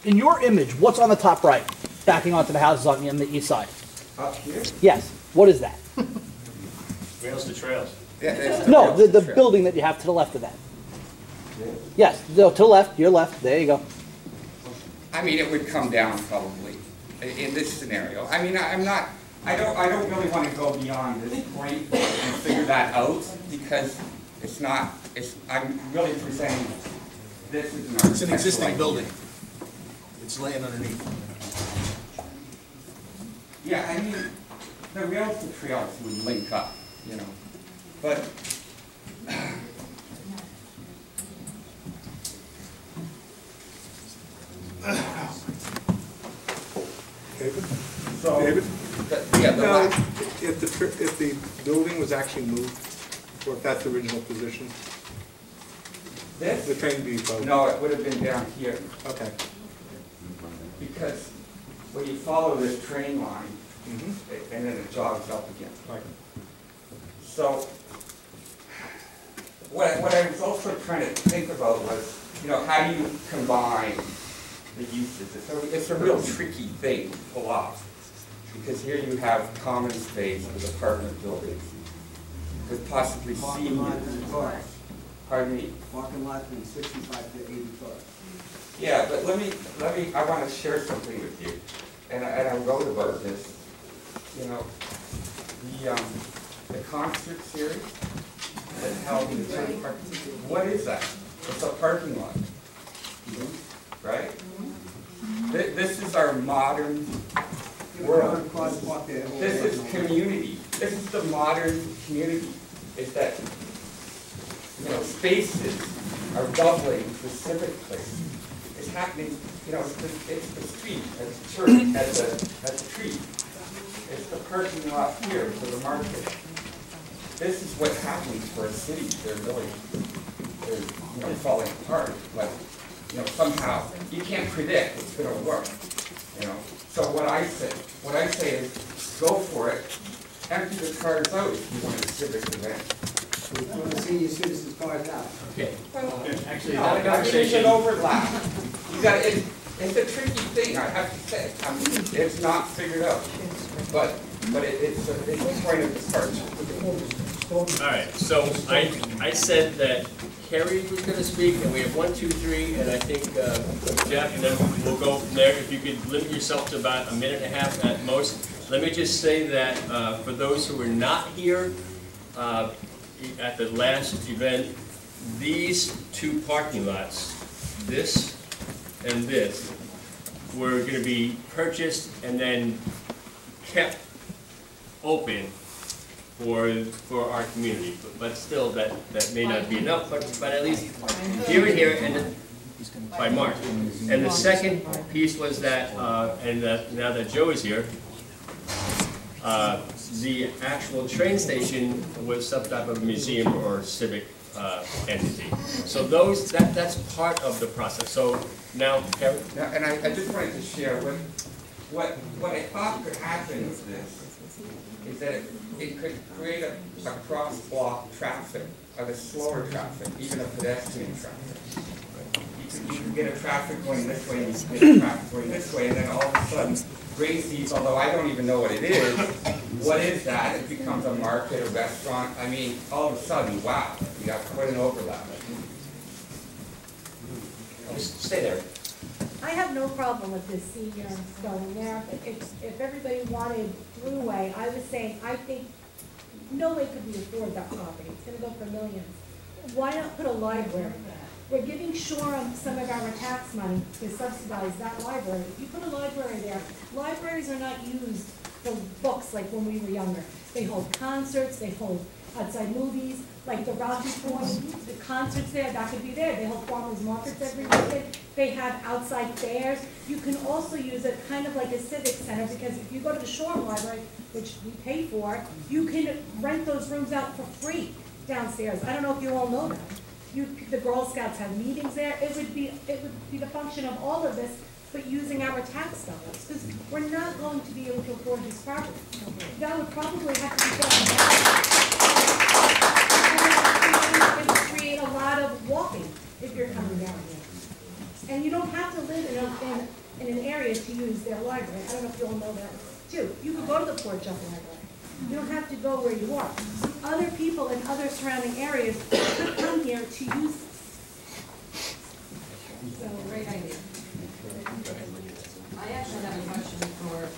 in your image, what's on the top right, backing onto the houses on the east side? Up here? Yes. What is that? Rails to trails. Yeah, no, the building that you have to the left of that. Yeah. Yes, no, to the left, your left. There you go. I mean, it would come down probably in this scenario. I mean, I don't really want to go beyond this point and figure that out, because I'm really presenting this as an architectural It's an existing idea. building. It's laying underneath. Yeah, I mean, the rails to trails would link up, you know, but David? So, David? Yeah, Now, if the building was actually moved, or if that's the original position, this? the train depot? No, it would have been down here. Okay. Because when you follow this train line, and then it jogs up again. Right. So, what I was also trying to think about was, you know, how do you combine the uses? It's a real tricky thing to pull off, because here you have common space with apartment buildings, with possibly seniors. Pardon me? Parking lot from 65 to 80 cars. Yeah, but let me, I want to share something with you, and I wrote about this. You know, the concert series that held in the Civic Park, what is that? It's a parking lot, right? This is our modern world. This is community. This is the modern community. Is that, you know, spaces are doubling the civic place. It's happening, you know, it's the street, at the church, at the tree. It's the parking lot here for the market. This is what's happening for a city. They're you know, falling apart. But, you know, somehow, you can't predict it's going to work. You know, so what I say is, go for it. Empty the cars out if you want a civic event. We want to see your citizens' cars out. Okay. Actually, No, that conversation. there's an overlap. You got it's a tricky thing, I have to say. I mean, it's not figured out, but it's a point of departure. All right, so I said that Kerry was going to speak, and we have 1, 2, 3, and I think Jeff, and then we'll go from there. If you could limit yourself to about a minute and a half at most. Let me just say that for those who were not here at the last event, these two parking lots, this and this, were going to be purchased and then kept open for our community. But still, that may not be enough, but at least here and here, and by March. And the second piece was that, now that Joe is here, the actual train station was some type of museum or civic entity. So that's part of the process. So now, Kevin? Now, and I just wanted to share what I thought could happen with this is that it could create a cross-block traffic, or the slower traffic, even a pedestrian traffic. You can get a traffic going this way, and you can get a traffic going this way, and then all of a sudden, Gracie's, although I don't even know what it is, what is that? It becomes a market, a restaurant. I mean, all of a sudden, wow, you got quite an overlap. Stay there. I have no problem with this senior going there, but if everybody wanted Thruway, I was saying, I think no way could we afford that property. It's gonna go for millions. Why not put a library? We're giving Shoreham some of our tax money to subsidize that library. If you put a library there, libraries are not used for books like when we were younger. They hold concerts, they hold outside movies, like the Rocky Point, the concerts there, that could be there. They hold farmers markets every weekend. They have outside fairs. You can also use it kind of like a civic center, because if you go to the Shoreham Library, which we pay for, you can rent those rooms out for free downstairs. I don't know if you all know that. The Girl Scouts have meetings there. It would be the function of all of this, but using our tax dollars, because we're not going to be able to afford this property. That would probably have to be done. It would create a lot of walking if you're coming down here. And you don't have to live in an area to use their library. I don't know if you all know that too. You could go to the Port Jeff Library. You don't have to go where you are. Other people in other surrounding areas could come here to use this. So, great idea. I actually have a question for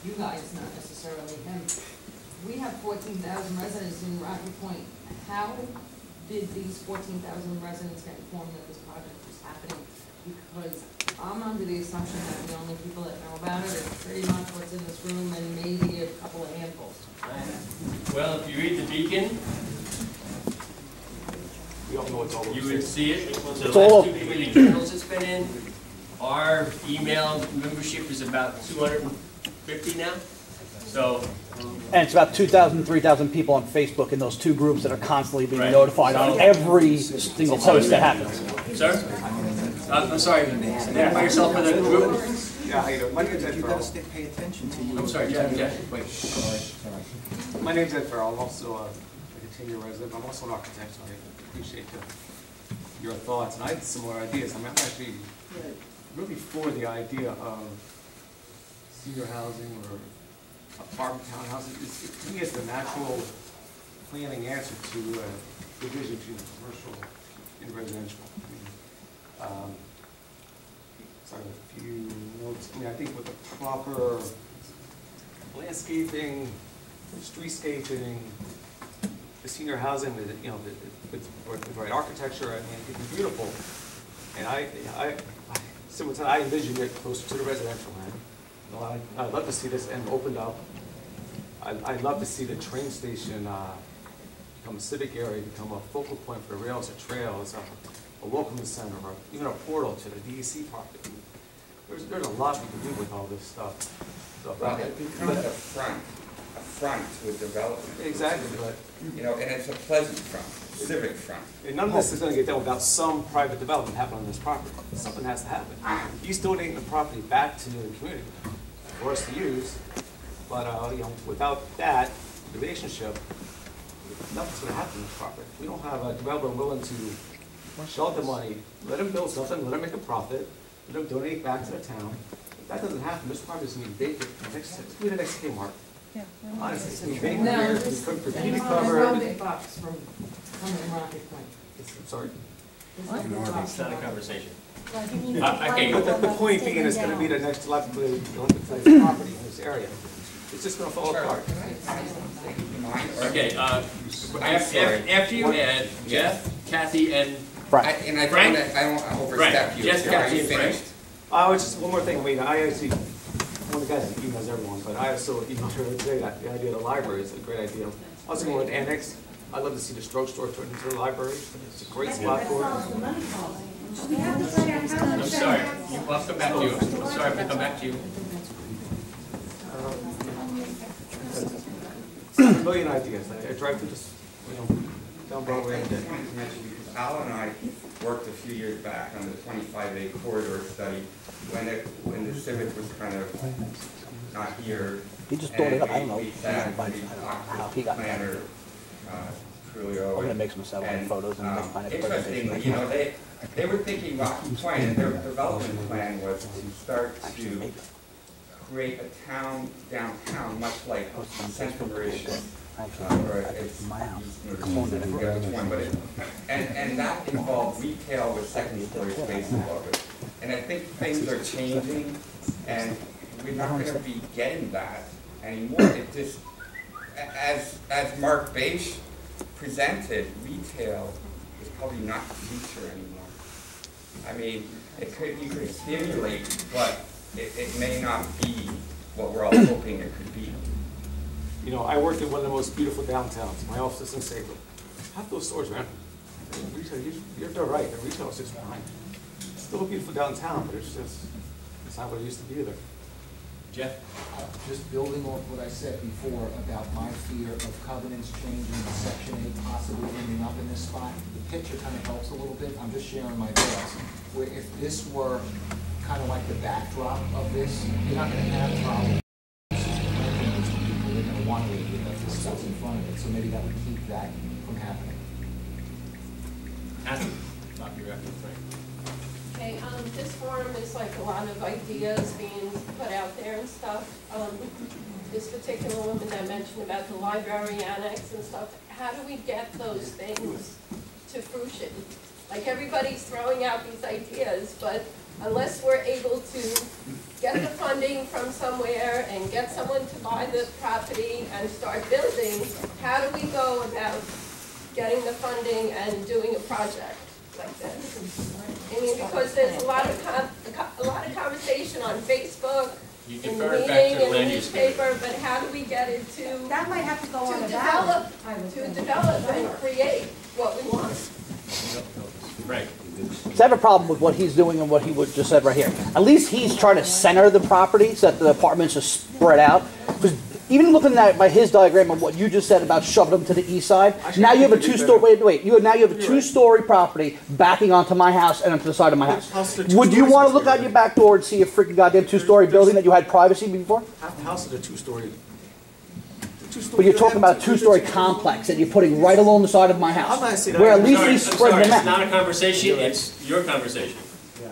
you guys, not necessarily him. We have 14,000 residents in Rocky Point. How did these 14,000 residents get informed that this project was happening? Because I'm under the assumption that the only people that know about it are pretty much what's in this room and maybe a couple of handfuls. Well, if you read the Beacon, We all know it's all you would see it. The It's all last 2 community journals it's been in. Our email membership is about 250 now. So, And it's about 2,000, 3,000 people on Facebook in those two groups that are constantly being Right. notified on every single post that happens. sir? I'm sorry, identify yourself for the group. Yeah, how you doing? My name's Ed You Farrell. gotta pay attention to you. I'm sorry, Jeff. Wait, my name's Ed Farrell. I'm also a continuing resident. I'm also an architect, so I appreciate your thoughts. And I had similar ideas. I'm actually really for the idea of senior housing or apartment townhouses. To me, it's the natural planning answer to division between commercial and residential. Sorry, a few notes. I mean, I think with the proper landscaping, streetscaping, the senior housing, with the right architecture, I mean, it'd be beautiful. And similar to I envision it closer to the residential end. I'd love to see this end opened up. I'd love to see the train station become a civic area, become a focal point for the rails or trails, a welcoming center, or even a portal to the DEC property. There's a lot we can do with all this stuff. Well, it becomes a front to a development. Exactly, but and it's a pleasant front, civic front. And none of this is going to get done without some private development happening on this property. Something has to happen. He's donating the property back to the community for us to use, but without that relationship, nothing's going to happen on this property. We don't have a developer willing to shell out the money, let him build something, let him make a profit, let him donate back to the town. If that doesn't happen, this property is going to be vacant. It's going to be the next Kmart. Honestly, it's going to be vacant. No, Here, there's graffiti no covered. big bucks from coming to Rocket Point. I'm sorry. There's no big bucks. It's not a conversation. Okay, but the point being, it's going to be the next dilapidated property in this area. It's just going to fall apart. Okay, after you add Jeff, Kathy, and Frank. I don't want to overstep you. Jeff, Are Kathy, you and Frank. finished? Just one more thing. I actually want to the guy that emails everyone, but I also emailed her today that the idea of the library is a great idea. I was thinking with annex, I'd love to see the drugstore turned into the library. It's a great spot for it. I'm sorry, I'll come back to you. I'm sorry, I have to come back to you. A million ideas. I drive to this, down Broadway every day. Al and I worked a few years back on the 25A corridor study when the Civic was kind of not here. He just thought it up. I don't know. We sat, we talked how with he got planner, Trulio. I'm gonna make some satellite photos and make mine a presentation. Interestingly, they were thinking Rocky Point, and their development plan was to start to create a town downtown, much like Central Bridge. And that involved retail with second story space above it. And I think things are changing, and we're not going to be getting that anymore. It just, as Mark Bache presented, retail is probably not the future anymore. I mean, you could stimulate, but it may not be what we're all hoping it could be. You know, I worked in one of the most beautiful downtowns. My office is in Saybrook. Half those stores, man, retail, you're right, the retail is just behind. It's still a beautiful downtown, but it's not what it used to be either. Jeff? Just building on what I said before about my fear of covenants changing and Section 8 possibly ending up in this spot, the picture kind of helps a little bit. I'm just sharing my thoughts. Where if this were kind of like the backdrop of this, you're not going to have problems. They're going to want to leave it if this stuff's in front of it, so maybe that would keep that from happening. Not your reference, right? Okay, this forum is like a lot of ideas being put out there and stuff. This particular woman that mentioned about the library annex and stuff, how do we get those things to fruition? Like everybody's throwing out these ideas, but unless we're able to get the funding from somewhere and get someone to buy the property and start building, how do we go about getting the funding and doing a project like this? I mean, because there's a lot of conversation on Facebook, in the meeting, in the newspaper, but how do we get it to That might have to go on the develop, ballot. to develop and create what we want? Right. So I have a problem with what he's doing and what he would just said right here. At least he's trying to center the property so that the apartments are spread out. Because even looking at by his diagram of what you just said about shoving them to the east side, now you have a two-story. Now you have a two-story property backing onto my house and onto the side of my house. Would you want to look out your back door and see a freaking goddamn two-story building that you had privacy before? Half the house is a two-story. But you're talking about a two-story complex that you're putting right along the side of my house, where at least we spread them out. It's not a conversation, it's your conversation.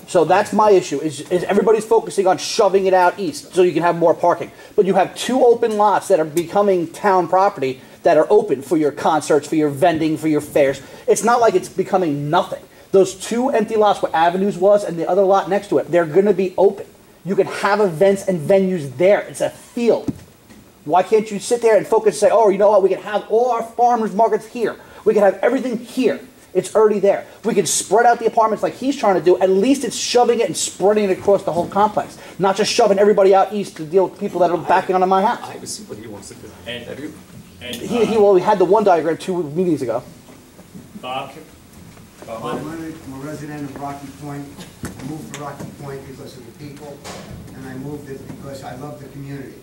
So that's my issue, is everybody's focusing on shoving it out east so you can have more parking. But you have two open lots that are becoming town property that are open for your concerts, for your vending, for your fairs. It's not like it's becoming nothing. Those two empty lots where Avenues was and the other lot next to it, they're going to be open. You can have events and venues there. It's a field. Why can't you sit there and focus and say, oh, you know what, we can have all our farmers markets here. We can have everything here. It's already there. We can spread out the apartments like he's trying to do. At least it's shoving it and spreading it across the whole complex. Not just shoving everybody out east to deal with people that are backing onto my house. I haven't seen what he wants to do. We had the one diagram 2 meetings ago. Bob? I'm a resident of Rocky Point. I moved to Rocky Point because of the people, and I moved it because I love the community.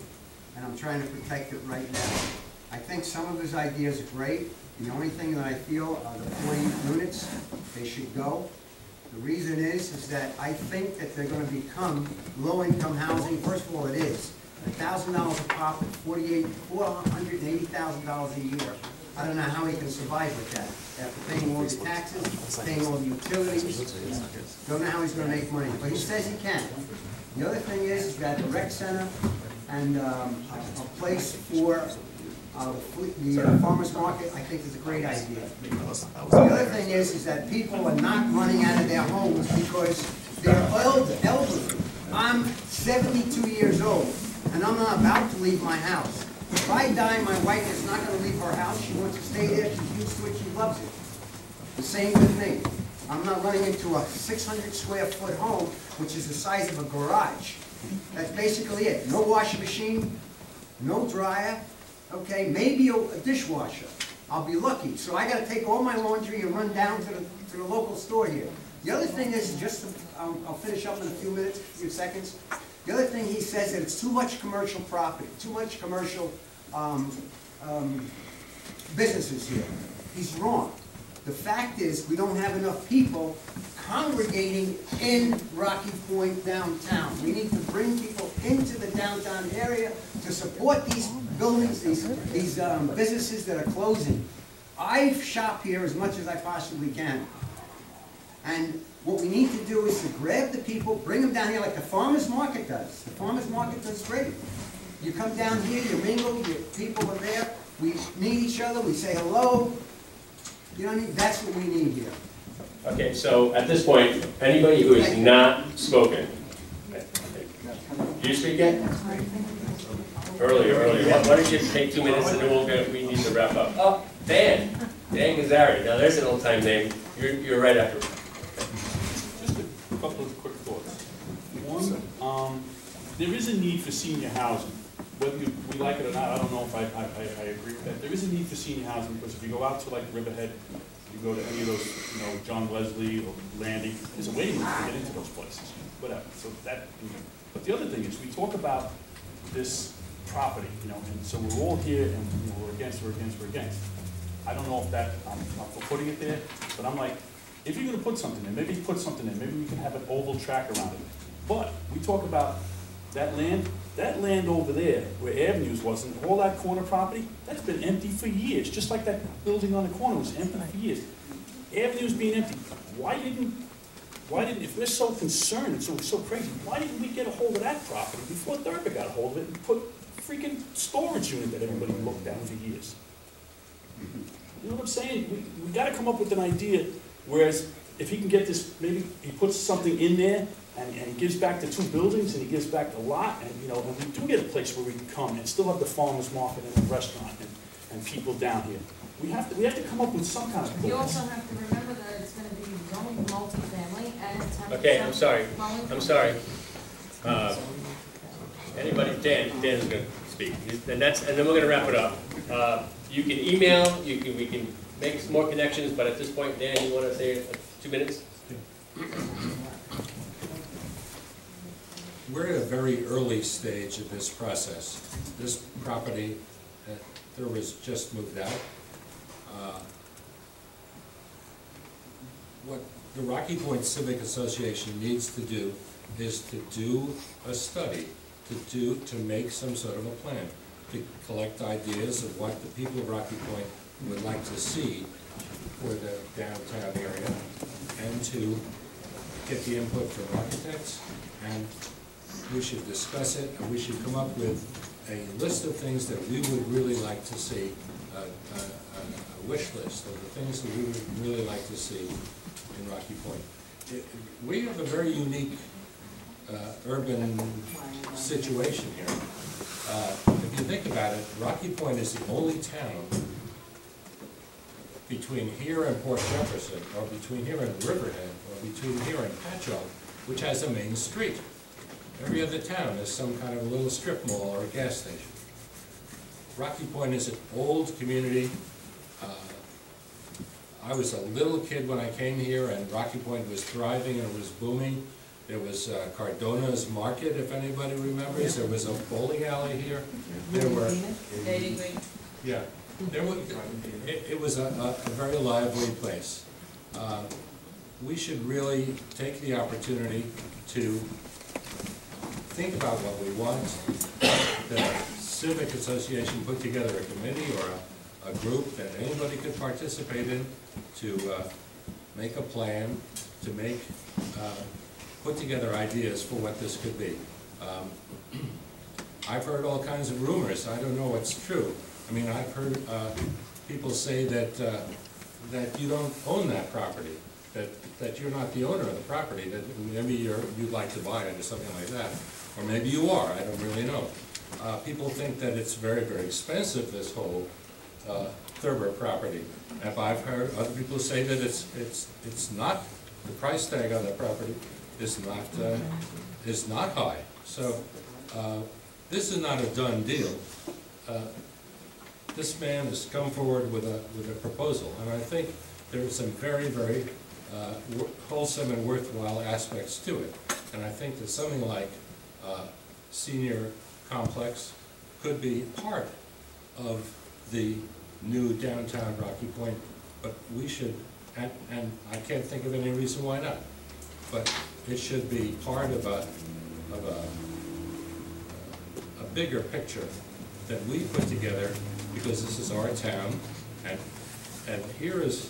And I'm trying to protect it right now. I think some of his ideas are great. The only thing that I feel are the 40 units, they should go. The reason is that I think that they're going to become low-income housing. First of all, it is. $1,000 a pop, $480,000 a year. I don't know how he can survive with that. After paying all the taxes, paying all the utilities, don't know how he's going to make money. But he says he can. The other thing is he's got the rec center and a place for the farmer's market. I think is a great idea. The other thing is that people are not running out of their homes because they're elderly. I'm 72 years old, and I'm not about to leave my house. If I die, my wife is not going to leave her house. She wants to stay there. She's used to it. She loves it. The same with me. I'm not running into a 600 square foot home, which is the size of a garage. That's basically it. No washing machine, no dryer, okay, maybe a dishwasher. I'll be lucky. So I gotta take all my laundry and run down to the local store here. The other thing is, I'll finish up in a few minutes, a few seconds. The other thing, he says that it's too much commercial property, too much commercial businesses here. He's wrong. The fact is, we don't have enough people congregating in Rocky Point downtown. We need to bring people into the downtown area to support these buildings, these businesses that are closing. I shop here as much as I possibly can. And what we need to do is to grab the people, bring them down here like the farmer's market does. The farmer's market does great. You come down here, you mingle, people are there, we meet each other, we say hello. You know what I mean? That's what we need here. Okay, so at this point, anybody who has not spoken, do you speak yet? Earlier. Why don't you take 2 minutes and then we need to wrap up. Oh, Dan Gazzari. Now there's an old time name. You're right after. Just a couple of quick thoughts. One, there is a need for senior housing. Whether we like it or not, I don't know if I agree with that. There is a need for senior housing because if you go out to like Riverhead, you go to any of those, John Leslie or Landing, there's a waiting list to get into those places, whatever. So that, but the other thing is, we talk about this property, and so we're all here and we're against. I don't know if that, I'm for putting it there, but I'm like, if you're gonna put something in, maybe put something in, maybe we can have an oval track around it. But we talk about that land over there, where Avenues was, and all that corner property, that's been empty for years, just like that building on the corner was empty for years. Avenues being empty, why didn't, if we're so concerned, it's so crazy, why didn't we get a hold of that property before Thurber got a hold of it and put a freaking storage unit that everybody looked at for years? You know what I'm saying? We gotta come up with an idea, whereas if he can get this, maybe he puts something in there, and he gives back the 2 buildings, and he gives back the lot, and and we do get a place where we can come and still have the farmer's market and the restaurant and people down here. We have to come up with some kind of goals. You also have to remember that it's going to be zoned multifamily and 10%. Okay, I'm sorry. Anybody? Dan is going to speak, and then we're going to wrap it up. You can email. We can make some more connections, but at this point, Dan, you want to say 2 minutes? We're at a very early stage of this process. This property, there was just moved out. What the Rocky Point Civic Association needs to do is to do a study, to make some sort of a plan, to collect ideas of what the people of Rocky Point would like to see for the downtown area, and to get the input from architects, and we should discuss it, and we should come up with a list of things that we would really like to see, a wish list of the things that we would really like to see in Rocky Point. We have a very unique urban situation here. If you think about it, Rocky Point is the only town between here and Port Jefferson, or between here and Riverhead, or between here and Patchogue, which has a main street. Every other town has some kind of a little strip mall or a gas station. Rocky Point is an old community. I was a little kid when I came here, and Rocky Point was thriving and it was booming. There was Cardona's Market, if anybody remembers. There was a bowling alley here. There were, yeah, it was a very lively place. We should really take the opportunity to think about what we want. The Civic Association put together a committee or a group that anybody could participate in to make a plan, to make, put together ideas for what this could be. I've heard all kinds of rumors. I don't know what's true. I mean, I've heard people say that that you don't own that property, that you're not the owner of the property, that maybe you'd like to buy it or something like that. Or maybe you are, I don't really know. People think that it's very, very expensive, this whole Thurber property. And I've heard other people say that it's not, the price tag on the property is not high. So, this is not a done deal. This man has come forward with a proposal, and I think there are some very, very wholesome and worthwhile aspects to it. And I think that something like senior complex could be part of the new downtown Rocky Point, but we should, and I can't think of any reason why not, but it should be part of a bigger picture that we put together, because this is our town, and here is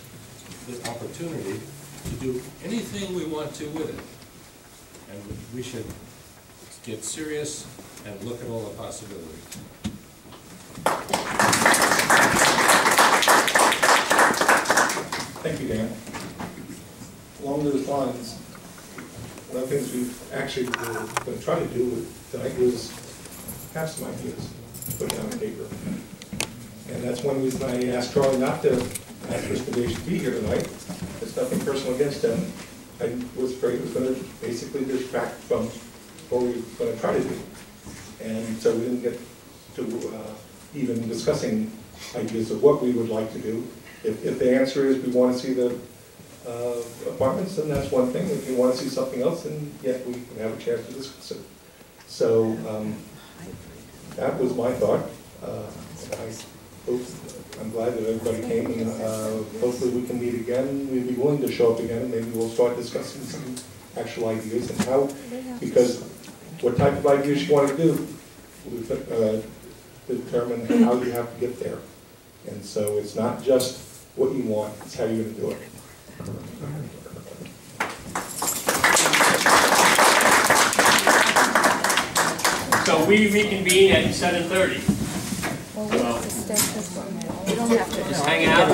the opportunity to do anything we want to with it. And we should get serious and look at all the possibilities. Thank you, Dan. Along those lines, one of the things we've actually going to try to do tonight was have some ideas, put down on paper. And that's one reason I asked Charlie not to ask for his condition to be here tonight. It's nothing personal against him. I was afraid it was going to basically distract from what we were going to try to do. And so we didn't get to even discussing ideas of what we would like to do. If the answer is we want to see the apartments, then that's one thing. If you want to see something else, then yeah, we can have a chance to discuss it. So that was my thought. I'm glad that everybody came, and hopefully we can meet again. We'd be willing to show up again, and maybe we'll start discussing some actual ideas and how, because what type of ideas you want to do will determine how you have to get there. And so it's not just what you want, it's how you're going to do it. So we reconvene at 7:30. We don't have to. Just hang out.